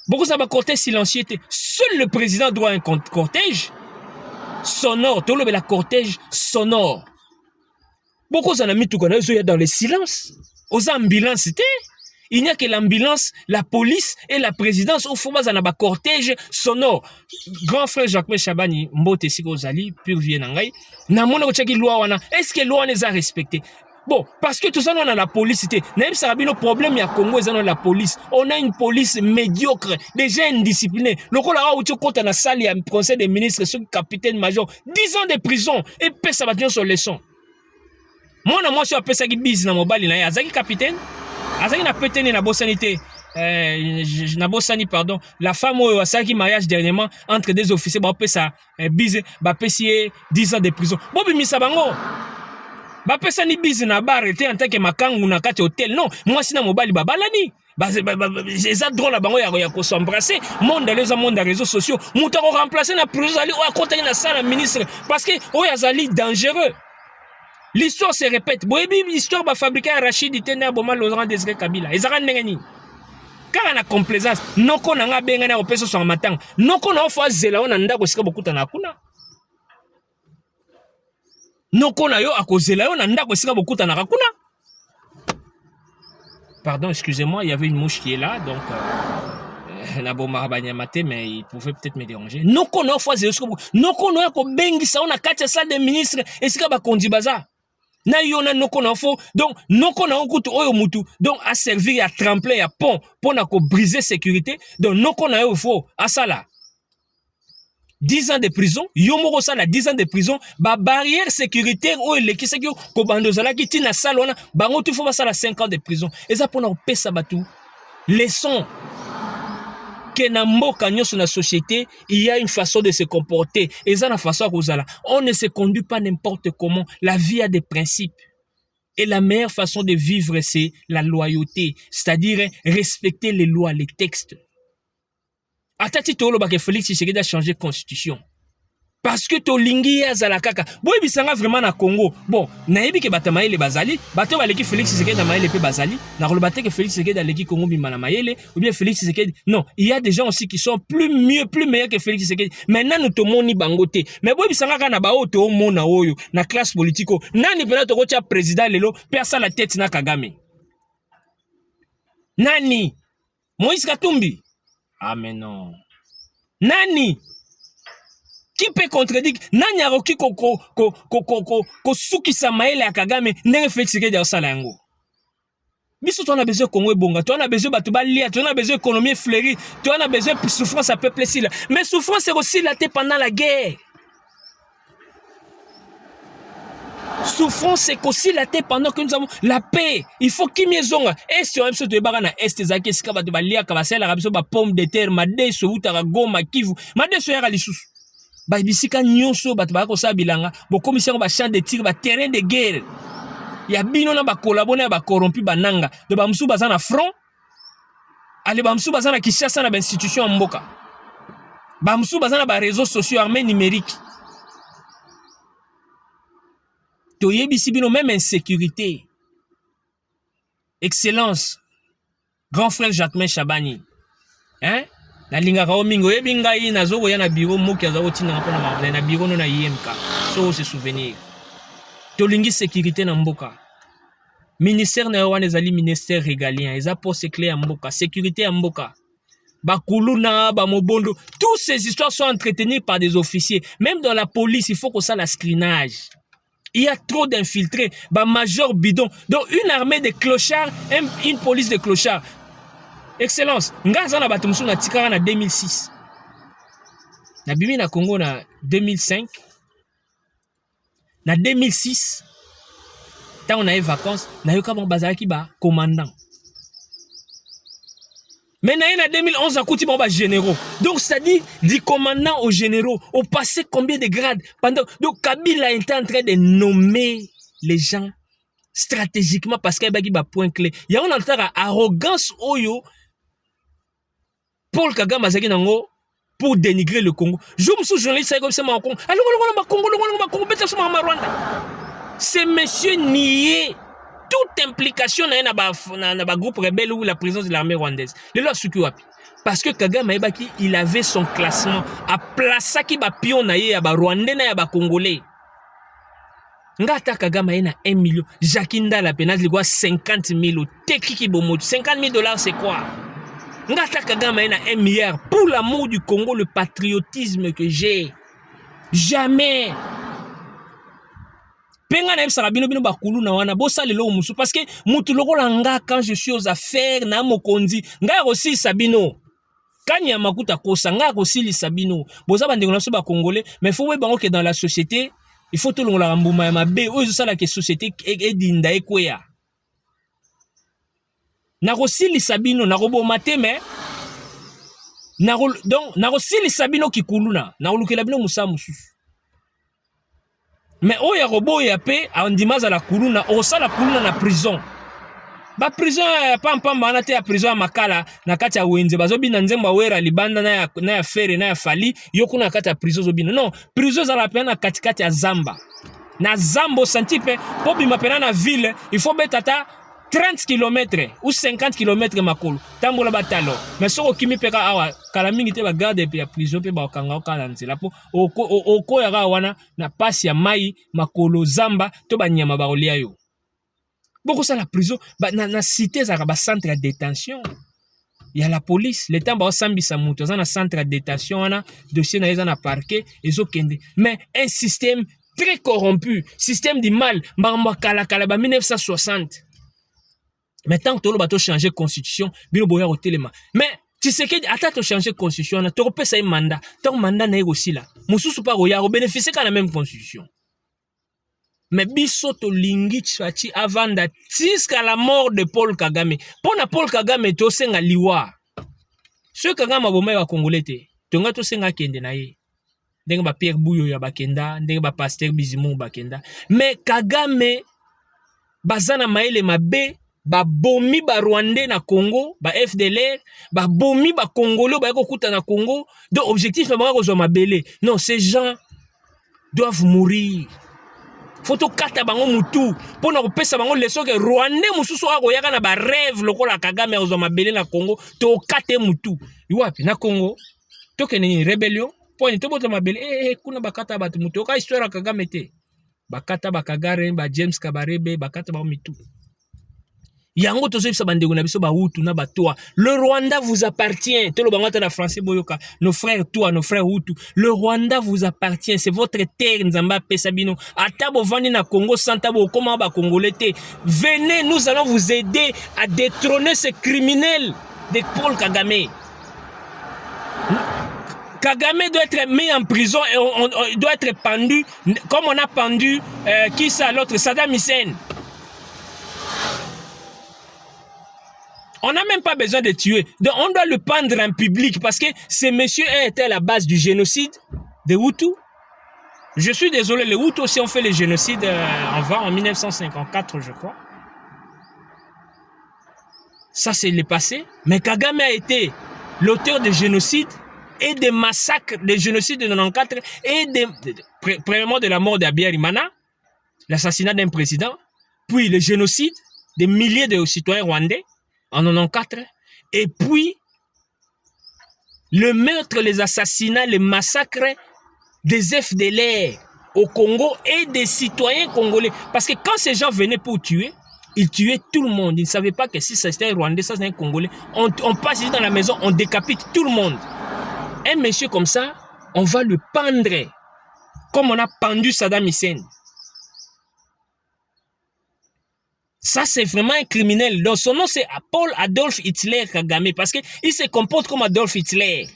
Beaucoup ça ba cortège silencieux. Seul le président doit un cortège sonore, tout le la cortège sonore. Beaucoup s'en a mis tout dans le silence. Aux ambulances, il n'y a que l'ambulance, la police et la présidence au fond dans un cortège sonore. Grand frère Jacques Chabani, Mbote Sikozali, pur vienangai, na mona ochaki loi wana. Est-ce que loi les a respectées? Bon, parce que tout ça, on a la police, même ça a le problème, il y a Congo, ils ont la police. On a une police médiocre, déjà indisciplinée. Le rôle là où tu comptes dans la salle, il y a un conseil des ministres, ce capitaine major, 10 ans de prison, et puis ça va tenir sur leçon. Moi, je suis appelé ça qui bise dans mon bal, il y a un capitaine, il y a pété dans la bossanité. Nabosani, pardon, la femme a ça qui mariage dernièrement entre des officiers, bah, ça, bise, bah, 10 ans de prison. Bon, mais ça va, ba pesa ni busy na bar était en tant que makangu na kati hôtel non moi sina mobali babalani eza drôle bango ya ko s'embrasser monde les monde des réseaux sociaux muta ko remplacer na prison ali o akota na salle ministre parce que o yazali dangereux. L'histoire se répète boyebi l'histoire ba fabriquer Rachid Itena boma Laurent Désiré Kabila ezaka ndengeni car na complaisance noko na nga benga na opeso so matanga noko na ofo zela ona ndako sika bokuta na kuna. Pardon, excusez-moi, il y avait une mouche qui est là, donc mais il pouvait peut-être me déranger. Donc à servir à tremplin à pont pour briser sécurité. Donc à ça là. 10 ans de prison, yomoko sala 10 ans de prison, ba barrière sécuritaire ou elekisaki ko bandozala ki tina salona, bango tu faut basala 5 ans de prison. Et ça pour na pesa batu leçon. que na mboka nyonso na société, il y a une façon de se comporter. Et ça, la façon à on ne se conduit pas n'importe comment. La vie a des principes. Et la meilleure façon de vivre, c'est la loyauté. C'est-à-dire respecter les lois, les textes. Atati tolo ba ke Félix Tshisekedi a changé constitution. Parce que tolingi ya zalakaka. Boy bisanga vraiment na Congo. Bon, nayebi ke batamaye bazali, bato baleki Félix Tshisekedi na maele pe bazali, na rolobate que Félix Tshisekedi aleki Congo bimana maele ou bien Félix Tshisekedi. Non, il y a des gens aussi qui sont plus meilleurs que Félix Tshisekedi. Maintenant nous tomoni bangote. Mais boy bisanga kana ba oto mona oyo na classe politique. Nani pena to kocha président lelo persa la tête na Kagame. Nani? Moïse Katumbi. Ah mais non. Nani? Qui peut contredire? Nani aroki ko suki sa maele ya Kagame ndenge Félix Tshisekedi osala yango. Biso tu as besoin Congo bonga, tu as besoin batu balia, tu as besoin économie fleurie, tu as besoin souffrance à peuple si là. Mais souffrance c'est aussi là pendant la guerre. Souffrance c'est aussi la tête pendant que nous avons la paix. Il faut qu'il y zonga. Et si on aime se débarrasser na est zaki skaba de balia kabasela la rabiso ba pomme de terre made so utara goma kivu. Made so yara lisusu. Ba bisika nyonso bat ba ko sa bilanga. Bo commission ba champ de tir ba terrain de guerre. Ya bino na ba collaborer ba corrompu bananga. De ba msu bazana front. Ale ba msu bazana Kinshasa na ba institution mboka. Ba msu bazana ba réseaux sociaux armés numériques. Toyebisi bino même insécurité. Excellence. Grand frère Jacquemain Chabani. Hein? La linga ka omingo ebinga yi na zogo ya na bureau moki azawo tina ngapona ma na bureau no na IMK. So se souvenir. Tolingi sécurité na mboka. Ministère na wana ezali ministère régalien, eza poste clé ya mboka, sécurité ya mboka. Bakuluna, Bamobondo, toutes ces histoires sont entretenues par des officiers. Même dans la police, il faut qu'on sache la screenage. Il y a trop d'infiltrés, major bidon. Donc une armée de clochards, une police de clochards. Excellence, Ngaza na batumsu na tikara na 2006. Na bimi na Congo na 2005. Na 2006. Tant on a eu vacances, na yoka bon bazaki ba commandant. Mais en 2011, à côté de généraux. Donc, c'est-à-dire, du commandant aux généraux, on passé combien de grades pendant. Donc, Kabila était en train de nommer les gens stratégiquement parce qu'il y a un point clé. Il y a une arrogance oyo Paul Kagame nango pour dénigrer le Congo. Je me suis journaliste comme ça, Congo. C'est monsieur nié toute implication dans le groupe rebelle ou la présence de l'armée rwandaise. Parce que Kagame il avait son classement à place qui ba pion na ye ba rwandais na ba congolais. Ngata Kagame na 1 million, Jakinda la pénale quoi 50 000 teki bomo 50 000 $, c'est quoi? Ngata Kagame na 1 milliard pour l'amour du Congo, le patriotisme que j'ai. Jamais. Penga na sarabino bino bakulu na wana bosa lelo musu parce que mutu lokola nga quand je suis aux affaires na mokonzi nga aussi sabino kanya makuta kosa nga aussi li sabino boza bandengo na so ba congolais mais faut bango que dans la société il faut tout longola mbuma ya mabe oyo ça la que société edinda ekweya na aussi li sabino na roboma te mais donc na aussi li sabino kikuluna na olukela bino musa musu. Mais oya robo ya pe andimaza la kuluna osala kuluna na prison. Ba prison pam bana te ya prison ya makala na kati ya wenze bazobi na nzemba wera libanda na ya fere na ya fali yokuna kati ya prison zobina. Non, prison za la pena na kati ya zamba. Na zambo santipe po bima pena na ville, il faut betata 30 km ou 50 km makolo. Tambola batalo. Mais soko kimi peka awa kala mingi te ba garde pe ya prison pe ba okanga okala nzela po oko ya wana na pasi ya mai makolo zamba to ba nyama ba olia yo. Boko ça la prison na cité za ba centre de détention. Il y a la police, le temps ba osambisa muto za na centre de détention wana dossier na eza na parquet ezokende. Mais un système très corrompu, système du mal, mbamba kala ba 1960. Mais tant que tu as changé de constitution, bino boya au téléma. Mais tu sais que attends tu changer de constitution, tu repères ça un mandat. Ton mandat n'est aussi là. Moussou pas roya bénéficier quand la même constitution. Mais biso to lingi tchati avant jusqu'à la mort de Paul Kagame. Pour na Paul Kagame to senga liwa. Ce Kagame aboma ba Congolais te. Tonga to senga kende na ye. Ndenge ba Pierre Bouyo ya bakenda, ndenge ba Pasteur Bizimu bakenda. Mais Kagame bazana maele mabe ba bomi ba Rwandais na Congo, ba FDLR, ba bomi ba Congolais ba kokuta na Congo. Donc objectif na bango kozwa mabele. Non, ces gens doivent mourir. Faut kata bango mutu pour na kopesa bango leso ke Rwandais mususu akoyaka na ba rêve lokola Kagame kozwa mabele na Congo, to kate mutu. Iwapi na Congo to kene rébellion point to bota mabele kuna bakata batu mutu ka histoire Kagame te. Bakata bakagare ba James Kabarebe bakata ba mitu. Yango tozo bisa bandeko na biso ba Hutu na batoa. Le Rwanda vous appartient. Tolo bangata na français boyoka. Nos frères toi, nos frères Hutu. Le Rwanda vous appartient. C'est votre terre nzamba pesabino. Atabo vandi na Congo santabo comment ba Congolais te. Venez, nous allons vous aider à détrôner ces criminels de Paul Kagame. Kagame doit être mis en prison et on doit être pendu comme on a pendu qui ça l'autre Saddam Hussein. On n'a même pas besoin de tuer. Donc on doit le pendre en public parce que ces messieurs étaient à la base du génocide des Hutus. Je suis désolé, les Hutus aussi ont fait le génocide en 1954, je crois. Ça, c'est le passé. Mais Kagame a été l'auteur de génocide et des massacres, des génocides de 94 et premièrement de la mort d'Abiyarimana, l'assassinat d'un président, puis le génocide des milliers de citoyens rwandais en 94, et puis le meurtre, les assassinats, les massacres des FDLR au Congo et des citoyens congolais. Parce que quand ces gens venaient pour tuer, ils tuaient tout le monde. Ils ne savaient pas que si c'était un Rwandais, ça c'était un Congolais. On passe ici dans la maison, on décapite tout le monde. Un monsieur comme ça, on va le pendre comme on a pendu Saddam Hussein. Ça, c'est vraiment un criminel. Donc, son nom, c'est Paul Adolf Hitler Kagame, parce qu'il se comporte comme Adolf Hitler.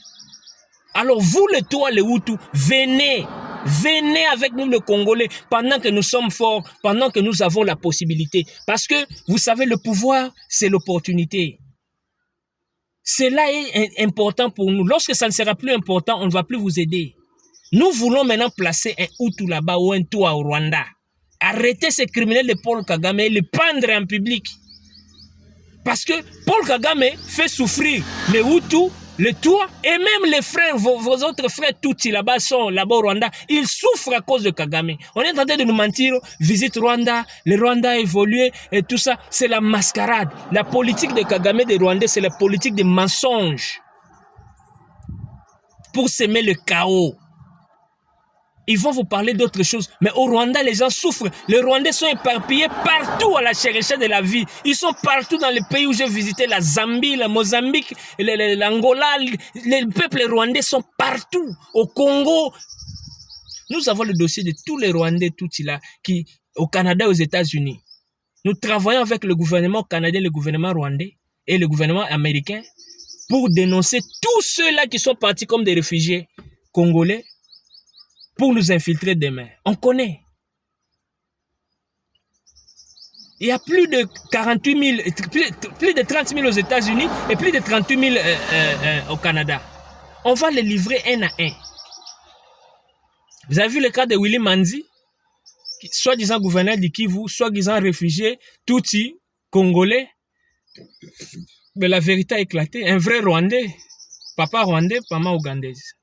Alors, vous, les toi, les Hutus, venez avec nous, les Congolais, pendant que nous sommes forts, pendant que nous avons la possibilité. Parce que, vous savez, le pouvoir, c'est l'opportunité. Cela est important pour nous. Lorsque ça ne sera plus important, on ne va plus vous aider. Nous voulons maintenant placer un Hutu là-bas ou un Toua au Rwanda. Arrêtez ces criminels de Paul Kagame et les pendre en public. Parce que Paul Kagame fait souffrir les Hutus, les Toua et même les frères, vos autres frères Tutsi là-bas sont là-bas au Rwanda. Ils souffrent à cause de Kagame. On est en train de nous mentir. Visite Rwanda, le Rwanda a évolué et tout ça. C'est la mascarade. La politique de Kagame des Rwandais, c'est la politique des mensonges. Pour semer le chaos. Ils vont vous parler d'autres choses. Mais au Rwanda, les gens souffrent. Les Rwandais sont éparpillés partout à la chercheur de la vie. Ils sont partout dans les pays où j'ai visité, la Zambie, la Mozambique, l'Angola. Les peuples rwandais sont partout. Au Congo. Nous avons le dossier de tous les Rwandais, tout là, qui, au Canada, aux États-Unis. Nous travaillons avec le gouvernement canadien, le gouvernement rwandais et le gouvernement américain pour dénoncer tous ceux-là qui sont partis comme des réfugiés congolais pour nous infiltrer demain. On connaît. Il y a plus de 48 000, plus de 30 000 aux États-Unis et plus de 38 000 au Canada. On va les livrer un à un. Vous avez vu le cas de Willy Manzi, soi-disant gouverneur du Kivu, soi-disant réfugié, Tutsi, Congolais. Mais la vérité a éclaté. Un vrai Rwandais. Papa Rwandais, maman ougandaise.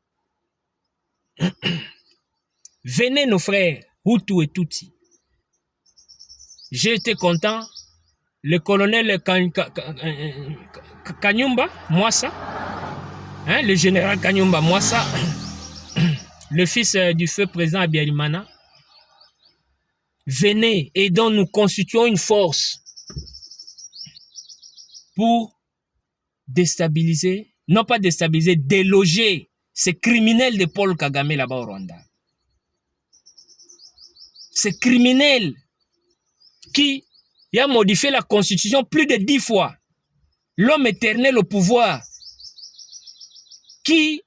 Venez nos frères, Hutu et Tutsi. J'ai été content. Le colonel Kanyumba, Mwassa, hein, le général Kanyumba Mwassa, le fils du feu président Abiyarimana, venez et donc nous constituons une force pour déstabiliser, non pas déstabiliser, déloger ces criminels de Paul Kagame là-bas au Rwanda. Ces criminels qui a modifié la constitution plus de 10 fois. L'homme éternel au pouvoir qui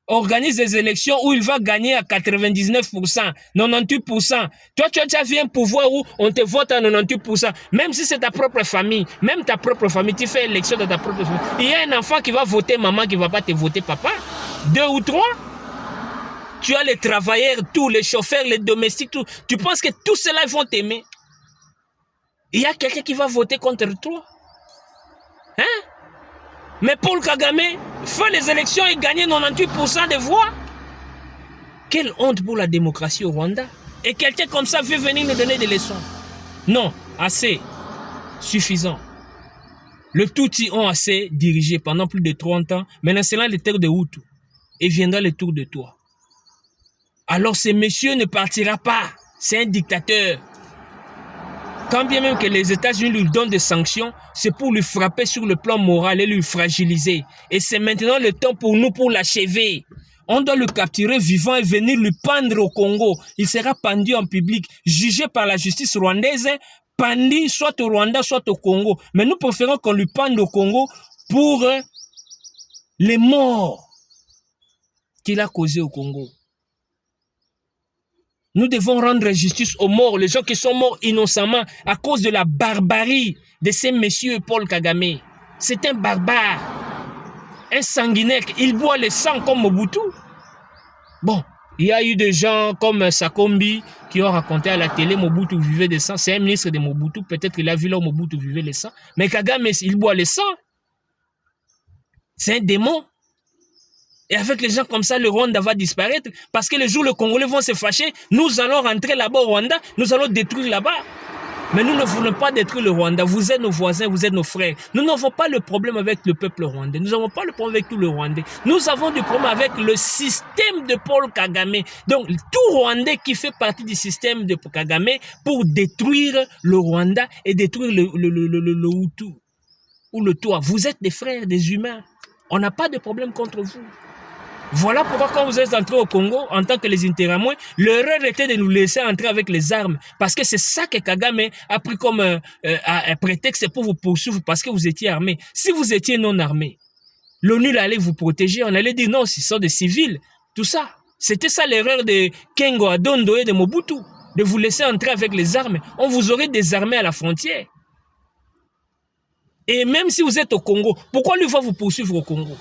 organise des élections où il va gagner à 99%, 98%. Toi, tu as déjà vu un pouvoir où on te vote à 98%. Même si c'est ta propre famille, même ta propre famille, tu fais élection dans ta propre famille. Il y a un enfant qui va voter maman, qui ne va pas te voter papa. 2 ou 3. Tu as les travailleurs, tous les chauffeurs, les domestiques, tout. Tu penses que tous ceux-là vont t'aimer? Il y a quelqu'un qui va voter contre toi. Hein? Mais Paul Kagame fait les élections et gagne 98% des voix. Quelle honte pour la démocratie au Rwanda. Et quelqu'un comme ça veut venir nous donner des leçons. Non, assez. Suffisant. Le Tutsi ont assez dirigé pendant plus de 30 ans. Maintenant, c'est là les terres de Hutu. Et viendra le tour de toi. Alors ce monsieur ne partira pas. C'est un dictateur. Quand bien même que les États-Unis lui donnent des sanctions, c'est pour lui frapper sur le plan moral et lui fragiliser. Et c'est maintenant le temps pour nous pour l'achever. On doit le capturer vivant et venir lui pendre au Congo. Il sera pendu en public, jugé par la justice rwandaise, pendu soit au Rwanda, soit au Congo. Mais nous préférons qu'on lui pende au Congo pour les morts qu'il a causés au Congo. Nous devons rendre justice aux morts, les gens qui sont morts innocemment à cause de la barbarie de ces messieurs Paul Kagame. C'est un barbare, un sanguinaire. Il boit le sang comme Mobutu. Bon, il y a eu des gens comme Sakombi qui ont raconté à la télé Mobutu vivait de sang. C'est un ministre de Mobutu. Peut-être qu'il a vu là où Mobutu vivait le sang. Mais Kagame, il boit le sang. C'est un démon. Et avec les gens comme ça, le Rwanda va disparaître. Parce que le jour où les Congolais vont se fâcher, nous allons rentrer là-bas au Rwanda, nous allons détruire là-bas. Mais nous ne voulons pas détruire le Rwanda. Vous êtes nos voisins, vous êtes nos frères. Nous n'avons pas le problème avec le peuple rwandais. Nous n'avons pas le problème avec tout le Rwandais. Nous avons du problème avec le système de Paul Kagame. Donc, tout Rwandais qui fait partie du système de Kagame pour détruire le Rwanda et détruire le Hutu ou le Toa. Vous êtes des frères, des humains. On n'a pas de problème contre vous. Voilà pourquoi quand vous êtes entrés au Congo, en tant que les Interahamwe, l'erreur était de nous laisser entrer avec les armes. Parce que c'est ça que Kagame a pris comme un prétexte pour vous poursuivre parce que vous étiez armés. Si vous étiez non armés, l'ONU allait vous protéger. On allait dire non, ce sont des civils. Tout ça. C'était ça l'erreur de Kengo Adondo et de Mobutu. De vous laisser entrer avec les armes. On vous aurait désarmé à la frontière. Et même si vous êtes au Congo, pourquoi lui va vous poursuivre au Congo?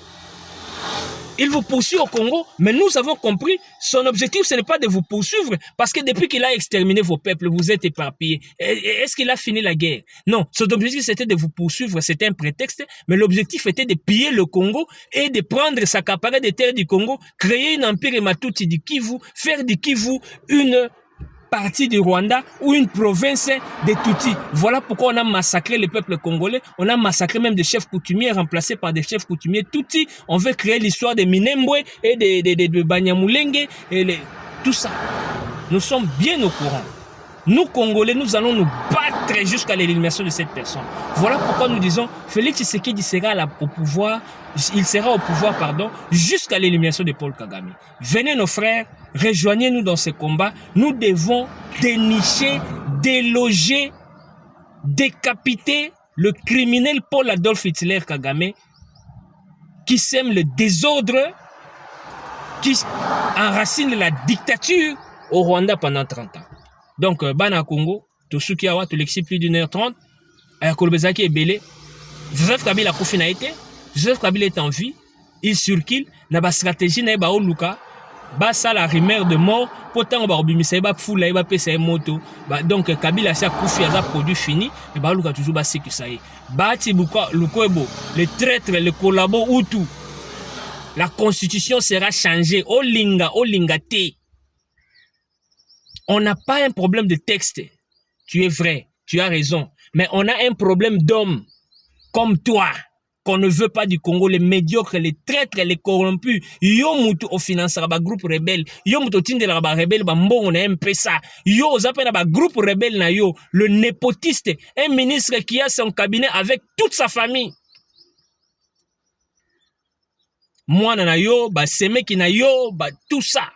Il vous poursuit au Congo, mais nous avons compris, son objectif, ce n'est pas de vous poursuivre, parce que depuis qu'il a exterminé vos peuples, vous êtes éparpillés. Est-ce qu'il a fini la guerre? Non, son objectif, c'était de vous poursuivre, c'était un prétexte, mais l'objectif était de piller le Congo et de prendre, s'accaparer des terres du Congo, créer un empire Ematuti du Kivu, faire du Kivu une partie du Rwanda ou une province des Tutsis. Voilà pourquoi on a massacré le peuple congolais. On a massacré même des chefs coutumiers remplacés par des chefs coutumiers Tutsis. On veut créer l'histoire de Minembwe et de Banyamulenge et tout ça. Nous sommes bien au courant. Nous, Congolais, nous allons nous battre jusqu'à l'élimination de cette personne. Voilà pourquoi nous disons, Félix Tshisekedi sera au pouvoir, jusqu'à l'élimination de Paul Kagame. Venez nos frères, rejoignez-nous dans ce combat. Nous devons dénicher, déloger, décapiter le criminel Paul Adolphe Hitler Kagame qui sème le désordre, qui enracine la dictature au Rwanda pendant 30 ans. Donc, Bana Congo, tout ce qui a tout l'excès plus d'1h30, Kolbezaki est belé. Joseph Kabila a na été, Joseph Kabila est en vie, il circule, n'a pas stratégie, n'a pas Luka, ça la rumeur de mort, pourtant on va obimisa, ba foula, ba pesa moto, donc Kabila a koufi a produit fini, mais ba Luka toujours ba c'est que ça y est. Bati Luka, Lukwebo, le traître, le collabo ou tout. La constitution sera changée, Olinga te. On n'a pas un problème de texte. Tu es vrai, tu as raison. Mais on a un problème d'hommes comme toi, qu'on ne veut pas du Congo, les médiocres, les traîtres, les corrompus. Yo mutu au financera ba groupe rebelle. Yo mutu tindela ba rebelle ba mbongo na MPSA. Yo zapena ba groupe rebelle na yo. Le népotiste, un ministre qui a son cabinet avec toute sa famille. Moi na yo, ba semeki na yo, ba tout ça.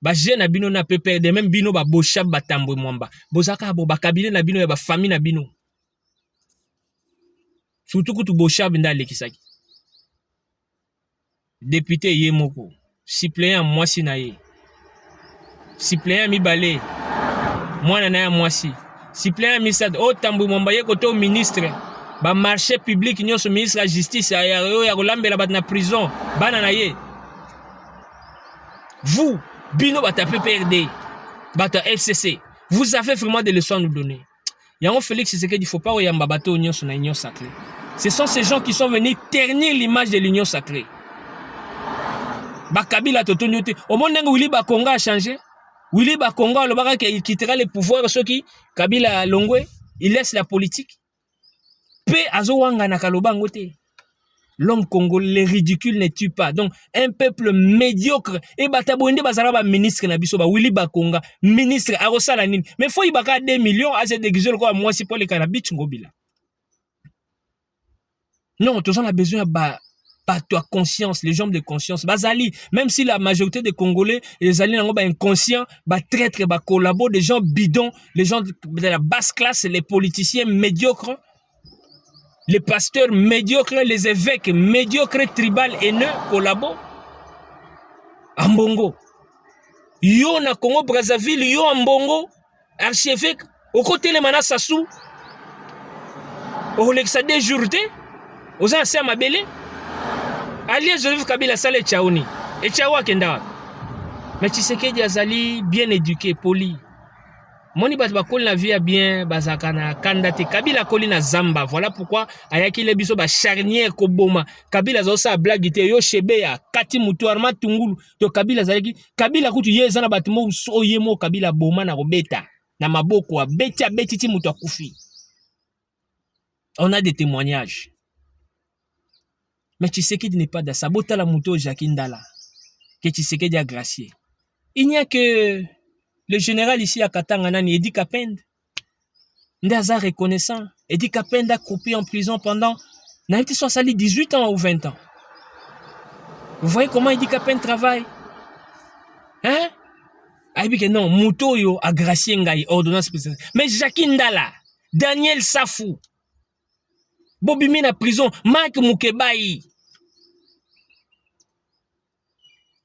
Ba jeune na bino na peut perdre même bino ba boshab ba tambwe mwamba bozaka bo ba kabine na bino ya ba famille na bino surtout que tu boshab nda lekisaki député Yemoko, suppléant Mwasi Naye, suppléant Mibale, moi na Mwasi, suppléant Misad, oh Tambu Mombaye koto ministre, ba marché public nyonso ministre de la justice ya kolambela bat na prison, bana naye. Vous, Bino Bata PPRD, Bata FCC, vous avez vraiment des leçons à nous donner. Yango Félix Tshisekedi, il ne faut pas oyamba bateau union sur l'union sacrée. Ce sont ces gens qui sont venus ternir l'image de l'union sacrée. Bakabila Toto Nyote. Au monde où Willy Bakonga a changé, Willy Bakonga, le barak qui quittera les pouvoirs, ceux qui, Kabila Longwe, il laisse la politique. Pe Azowanga Nakalobangote. L'homme congolais, les ridicules ne tuent pas. Donc, un peuple médiocre. Et Batabouende Bazaraba, ministre Nabiso, Willy Bakonga, ministre Arosalanine. Mais faut y baka 2 millions à se déguiser le quoi, moi, si pour les cannabis, Ngobila. Non, tous on a besoin pas toi conscience, les gens de conscience. Bazali, même si la majorité des Congolais, les alliés n'ont pas inconscients, traîtres, collabos, des gens bidons, les gens de la basse classe, les politiciens médiocres. Les pasteurs médiocres, les évêques médiocres, tribal, haineux, collabo. Ambongo. Yo na Congo Brazzaville, yo Ambongo, archevêque, au côté les manas Sassou, au Lexade Jourté, aux anciens Mabele, alias Joseph Kabila Salé Tchaouni, et Tchaoua Kendawa. Mais Tshisekedi Azali, bien éduqué, poli. Moni bat bakol na vie bien bazakana kandate Kabila koli na zamba. Voilà pourquoi ayaki le biso ba charnière ko boma. Kabila zo sa blague te yo shebe ya kati mutu arma tungulu to Kabila zalaki Kabila kutu yeza na batimo so yemo Kabila boma na robeta na maboko a betia betiti mutu akufi. On a des témoignages. Mais Tshisekedi n'est pas dans sa bota la mutu Jakindala que Tshisekedi a gracié. Il n'y a que le général ici à Katanga, Edi Kapend, Ndaza reconnaissant. Edi Kapend a coupé en prison pendant 18 ans ou 20 ans. Vous voyez comment Edi Kapend travaille? Hein? Ah, bien que non, Moutoyo a gracié Ngaï, ordonnance spéciale. Mais Jakindala, Daniel Safou, Bobby Mina prison, Mike Mukebaï.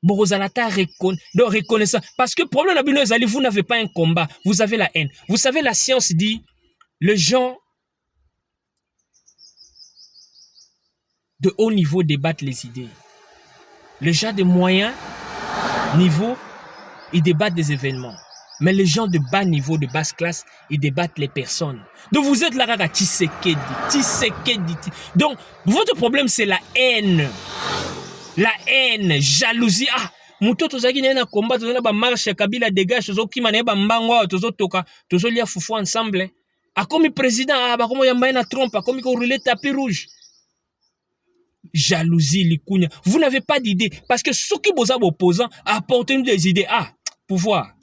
Borozalata reconnaissant. Parce que le problème, vous n'avez pas un combat, vous avez la haine. Vous savez, la science dit, les gens de haut niveau débattent les idées. Les gens de moyen niveau, ils débattent des événements. Mais les gens de bas niveau, de basse classe, ils débattent les personnes. Donc vous êtes là, Tshisekedi. Donc, votre problème, c'est la haine. La haine, jalousie. Ah, mutoto zaki na combat, tozo ba marche Kabila dégage, tozo kima na ba mbangwa, tozo toka, tozo lia fufu ensemble. A comme président, ah ba comme yamba na trompe, a comme ko rouler tapis rouge. Jalousie likunya. Vous n'avez pas d'idée parce que ceux qui boza opposants apportent des idées. Ah, pouvoir.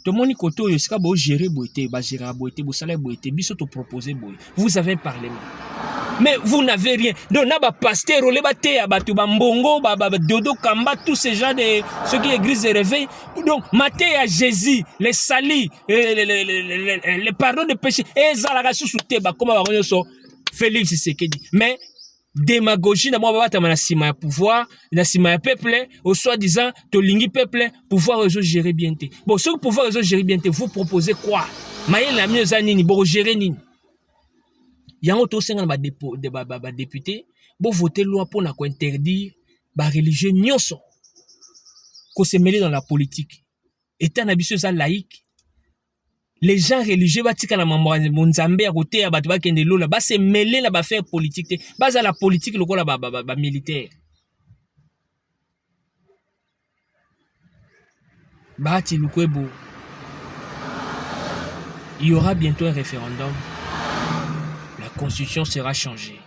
Tout le monde koto yo sika bo gérer boité, ba gérer boité, bo salaire boité, biso to proposer boy. Vous avez un parlement. Mais vous n'avez rien. Donc, n'a pas pasteur, le baté, abatu bambongo, dodo kamba, tous ces gens de ceux qui église de réveil. Donc, maté à Jésus, les salis, les pardons de péché, et zalaga sous teba, comme on va Félix Tshisekedi. Mais, démagogie, n'a pas na sima ya pouvoir, na sima ya peuple, au soi-disant, tolingi peuple, pouvoir réseau gérer bien te. Bon, ce que pouvoir réseau gérer bien te, vous proposez quoi? Maïe la mieux anini, bon, gérer nini. Yango to senga ba député bo voter loi pour na ko interdire ba religieux nyonso ko se mêler dans la politique. État na biso za laïque. Les gens religieux ba tika na mambo nzambe ya côté ya batu ba kende lola ba se mêler na ba faire politique te. Ba za la politique lokola ba militaire. Ba ti lukwebo. Il y aura bientôt un référendum. La constitution sera changée.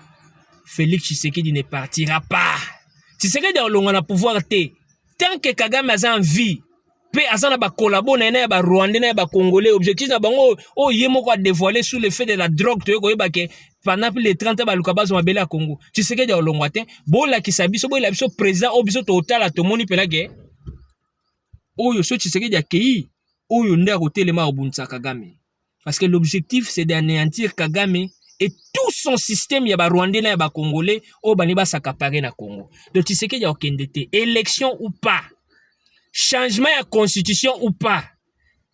Félix Tshisekedi ne partira pas. Tshisekedi a pouvoir te. Tant que Kagame a en vie, pe azana ba collabo na ba Rwandais na ba Congolais, objectif na bango o yemo ko dévoiler sous l'effet de la drogue to ko yeba ke pendant plus de 30 ans ba lukabazo mabele a Congo. Tshisekedi a longwa te. Bo la kisabiso bo la biso président o biso total a tomoni pela ke. Oyo so Tshisekedi a kei, oyo nda ko telema obunza Kagame. Parce que l'objectif c'est d'anéantir Kagame et tout son système, il y a Rwandais, il y a Congolais, au Baniba s'accaparer na Congo. Donc, tu sais qu'il y a aucun dété. Élection ou pas, changement de constitution ou pas,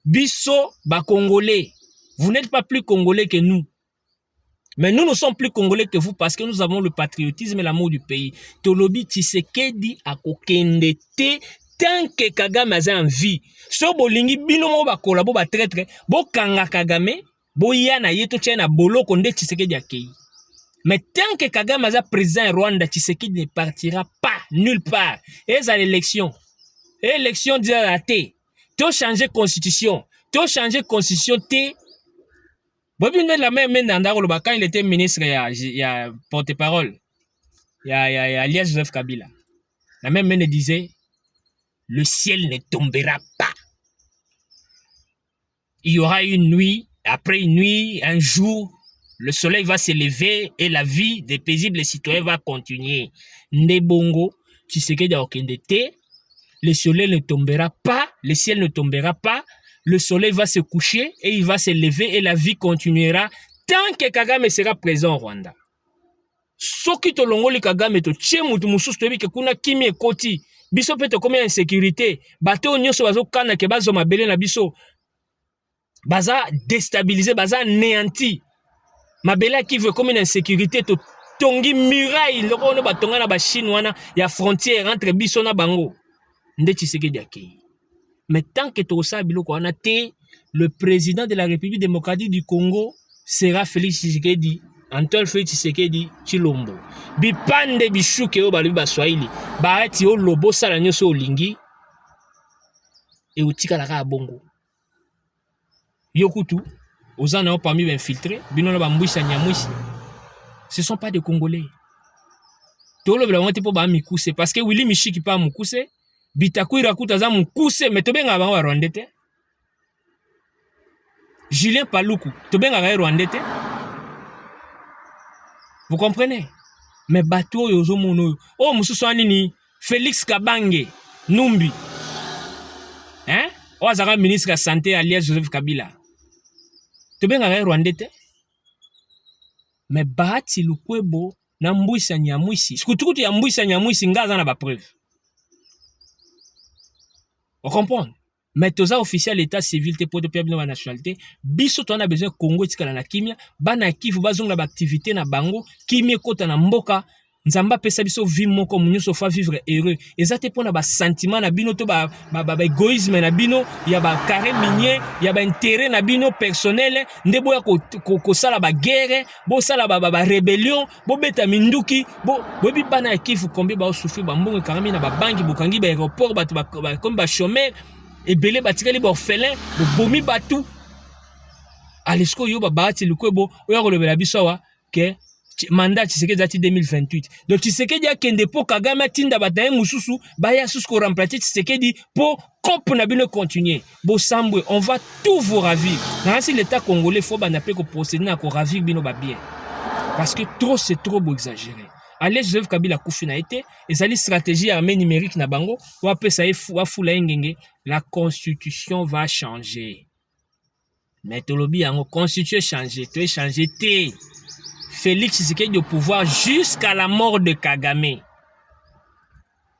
biso, ba Congolais, vous n'êtes pas plus Congolais que nous. Mais nous sommes plus Congolais que vous parce que nous avons le patriotisme et l'amour du pays. Tolobi Tshisekedi a kokendete tant que Kagame a en vie. So bolingi bino mo ba kolabo ba traître, bo kanga Kagame, bo yana yeto tchena bolo konde Tshisekedi akei. Mais tant que Kagame a président Rwanda, Tshisekedi ne partira pas nulle part. Et à l'élection. Élection dit à la T. To changer constitution. To changer constitution T. La même quand il était ministre, il y a porte-parole, il y a Elias Joseph Kabila. La même main disait, le ciel ne tombera pas. Il y aura une nuit, après une nuit, un jour, le soleil va se lever et la vie des paisibles citoyens va continuer. Nebongo, tu sais qu'il y a aucun été, le soleil ne tombera pas, le ciel ne tombera pas, le soleil va se coucher et il va se lever et la vie continuera tant que Kagame sera présent au Rwanda. Soki to longoli Kagame to tche mutu mususu toyebi ke kuna kimi ekoti biso pe to komi ya insécurité bato nyonso bazo kana ke bazo mabele na biso baza déstabiliser baza néanti mabele ki veut komi na insécurité to tongi muraille loko no batonga na ba Chine wana ya frontière entre biso na bango nde Tshisekedi akei. Mais tant que Tosa Biloko a été, le président de la République démocratique du Congo sera Félix Tshisekedi, Antoine Félix Tshisekedi Chilombo. Bipande bishuke o balubi baswahili, baati o lobo sala nyoso olingi et utika la ka bongo. Yokutu, ozana parmi les infiltrés, bino na bambwisa nyamwisi. Ce sont pas des Congolais. Tolo bla monte po ba mikuse parce que Willy Michiki pa mukuse. Bitakwira kutaza mukuse mais tobenga ba Rwandais te. Julien Paluku tobenga ba Rwandais te. Vous comprenez? Mais bateau yozo mono. Oh mususu anini Félix Kabange Numbi. Hein? O azaka ministre de la santé alias Joseph Kabila. Tobenga ba Rwandais te. Mais bahati lukwebo na mbwisa nyamwisi. Sikutukutu ya mbwisa nyamwisi ngaza na ba preuve. On comprend. Mais tous les officiels de l'état civil te pour de perdre la nationalité, biso on a besoin de Congo tika na kimia, bana kivu bazonga ba activité na bango, kimia kota na mboka, nzamba pesa biso vivre moko munyoso fa vivre heureux. Ezate pona ba sentiment na bino to ba égoïsme na bino, ya ba carré minier, ya ba intérêt na bino personnel, ndebo ya ko sala ba guerre, bo sala ba rébellion, bo beta minduki, bo bi bana kivu combien ba souffrir ba mbongo karami na ba banki bokangi ba aéroport ba comme ba chômeur et belé ba tikali ba orphelin, bo bomi batu. Alesko yo ba baati lukwebo, oya ko lobela biso wa ke mandat Tshisekedi dati 2028. Donc Tshisekedi a kende po Kagame tinda bataye mususu baya susko remplacer Tshisekedi po COP na bino continuer. Bo sambwe, on va tout vous ravir. Dans si l'état congolais faut banape ko procéder na ko ravir bino ba bien. Parce que trop c'est trop beau exagéré. Allez Joseph Kabila kufi na été et ça stratégie armée numérique na bango wa pesa wa fula ngenge la constitution va changer. Mais tolobi yango constitution changer, to changer té. Félix Tshisekedi au pouvoir jusqu'à la mort de Kagame.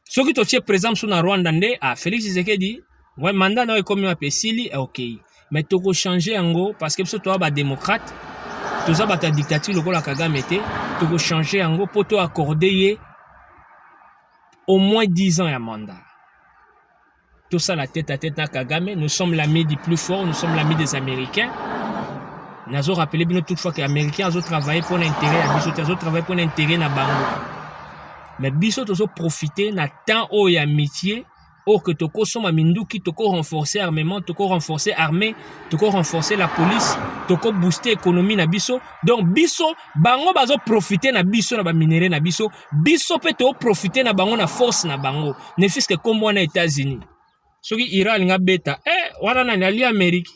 Ce qui est présent sur la Rwanda, Félix Tshisekedi, ouais, mandat n'a comme un pesili, ok. Mais tu peux changer en gros, parce que tu es démocrate, tu as ta dictature, le la Kagame était, tu peux changer en gros pour te accorder au moins 10 ans à mandat. Tout ça, la tête à tête à Kagame, nous sommes l'ami du plus fort, nous sommes l'ami des Américains. Nous avons rappelé bien toutefois que les Américains ont travaillé pour l'intérêt, ils ont travaillé pour l'intérêt na bango. Mais biso tozo profiter na temps où il y a amitié, où que toko soma minduki, toko renforcer armement, toko renforcer armée, toko renforcer la police, toko booster économie na biso. Donc biso bango bazo profiter na biso na ba minéraux na biso, biso pe to profiter na bango na force na bango. Ne fils que comme moi na États-Unis. Soki Iran nga beta, wana na ali Amérique.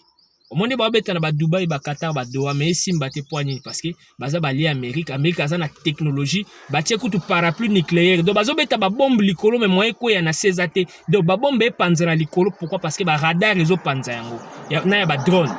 Au monde ba beta na ba Dubaï ba Qatar ba Doha mais simba te poigné parce que baza ba li Amérique aza na technologie ba tie kutu parapluie nucléaire donc bazo beta ba bombe likolo mais moyen ko ya na sezate donc ba bombe panzera likolo pourquoi parce que ba radar ezo panza yango ya na ya ba drone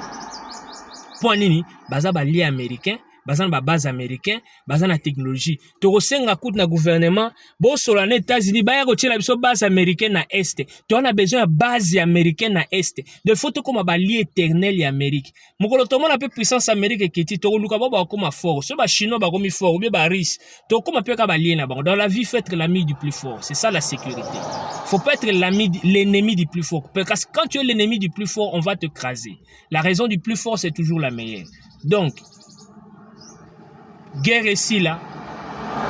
point nini baza ba li américain baza na base américain, baza na technologie. Tokosenga kutu na gouvernement, bo sola na États-Unis, baya kotiela biso base américaine na Est. To na besoin ya base américaine na Est. De faut tokoma bali éternel ya Amérique. Mokolo tomona pe puissance Amérique kiti, tokoluka ba bakoma fort. So ba chinois bakomi fort, ou bien ba riche. Tokoma pe ka bali na bango. Dans la vie, faut être l'ami du plus fort. C'est ça la sécurité. Faut pas être l'ennemi du plus fort. Parce que quand tu es l'ennemi du plus fort, on va te craser. La raison du plus fort, c'est toujours la meilleure. Donc, guerre ici là,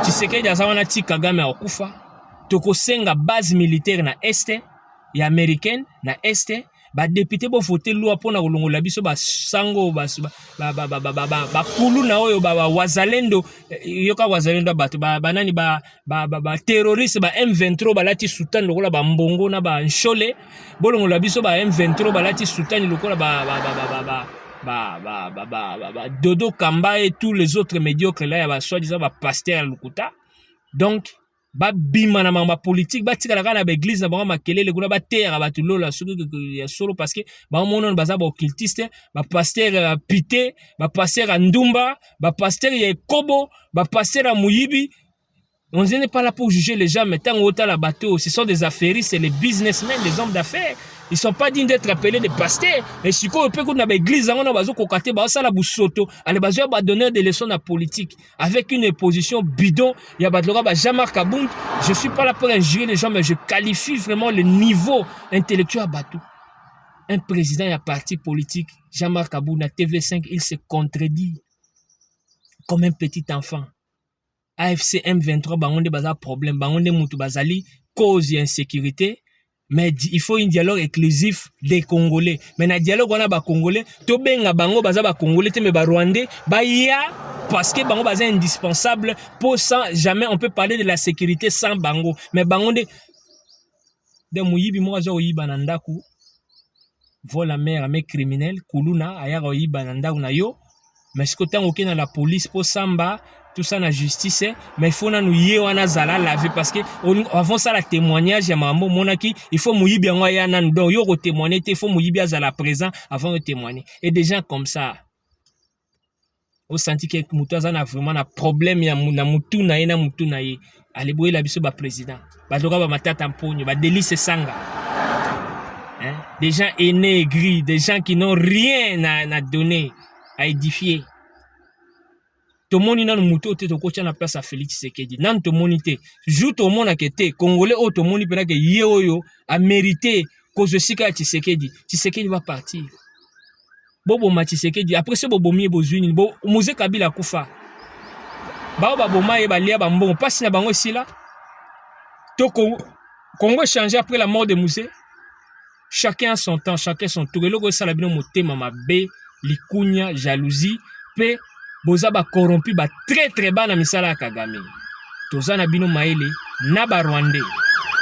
tu sais que Yazawana ti Kagame a okufa, toko senga base militaire na Este, ya américaine na Este, ba député bo voter loi pona kolongola biso ba sango ba kulu na oyo ba wazalendo yoka wazalendo bato ba nani ba terroriste ba M23 ba lati sultan lokola ba mbongo na ba nchole bolongola biso ba M23 ba lati sultan lokola Dodo Kamba et tous les autres médiocres là, il y a soi-disant pasteur Lukuta. Donc, ba bima na mamba politique, ba tika la kana ba église na ba makelele kuna ba terre ba tulo la solo parce que ba mono baza ba occultiste, ba pasteur Pité, ba pasteur Ndumba, ba pasteur Kobo, ba pasteur Muyibi. On n'est pas là pour juger les gens, mais tant autant la bateau, ce sont des affairistes, c'est les businessmen, les hommes d'affaires. Ils ne sont pas dignes d'être appelés des pasteurs. Et si on peut qu'on a l'église, on a besoin de ça la boussoto, on a besoin de donner des leçons à politique avec une position bidon. Il y a pas Jean-Marc Abound. Je suis pas là pour injurer les gens, mais je qualifie vraiment le niveau intellectuel à bateau. Un président et un parti politique, Jean-Marc Abound à TV5, il se contredit comme un petit enfant. AFC M23, bah on a des problèmes, bah on a mutu bazali cause d'insécurité, mais il faut un dialogue inclusif des Congolais. Mais dans dialogue on a ba Congolais, to benga bango baza ba Congolais te me ba Rwandais, ba ya parce que bango baza indispensable pour sans jamais on peut parler de la sécurité sans bango. Mais bango de muyibi mo azo yiba na ndaku vola mère mais criminel kuluna aya yiba na ndaku na yo, mais ce que tant aucun dans la police pour samba tout ça na justice, mais il faut nous y wana zala laver parce que avant ça la témoignage ya mambo monaki il faut muyibi ngo ya nan donc yo ko témoigner il faut muyibi azala présent avant de témoigner et des gens comme ça au senti que mutoza na vraiment na problème ya na mutu na ye na mutu na ye allez boye la biso ba président ba doka ba matata mponyo ba délice sanga hein des gens aigris, des gens qui n'ont rien à donner à édifier. Tout le monde est muto te to kocha na place à Félix Tshisekedi nan to monité joue tout le monde a été congolais au to moni pena que yeoyo a mérité cause sika Tshisekedi va partir bobo ma Tshisekedi après ce bobo mie bozuni bo Moïse Kabila kufa ba boma e ba lia ba mbongo passe na bango ici là to Congo changé après la mort de Moïse. Chacun a son temps, chacun son tour. Eloko sala bino motema mabe likunya jalousie pe boza ba corrompu ba très bas na misala ya Kagame. Toza na bino maele na ba Rwandais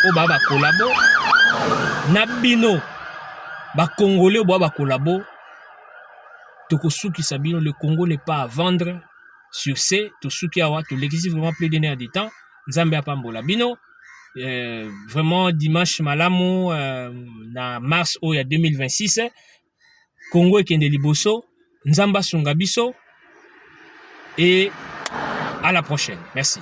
o ba kolabo na bino ba Congolais o ba kolabo. Tokosuki sabino le Congo n'est pas à vendre. Sur ce tosuki awa to l'existe vraiment plus d'une heure de temps. Nzambe apambola bino. Vraiment dimanche malamu na mars o ya 2026 Congo ekende liboso nzamba sunga biso et à la prochaine. Merci.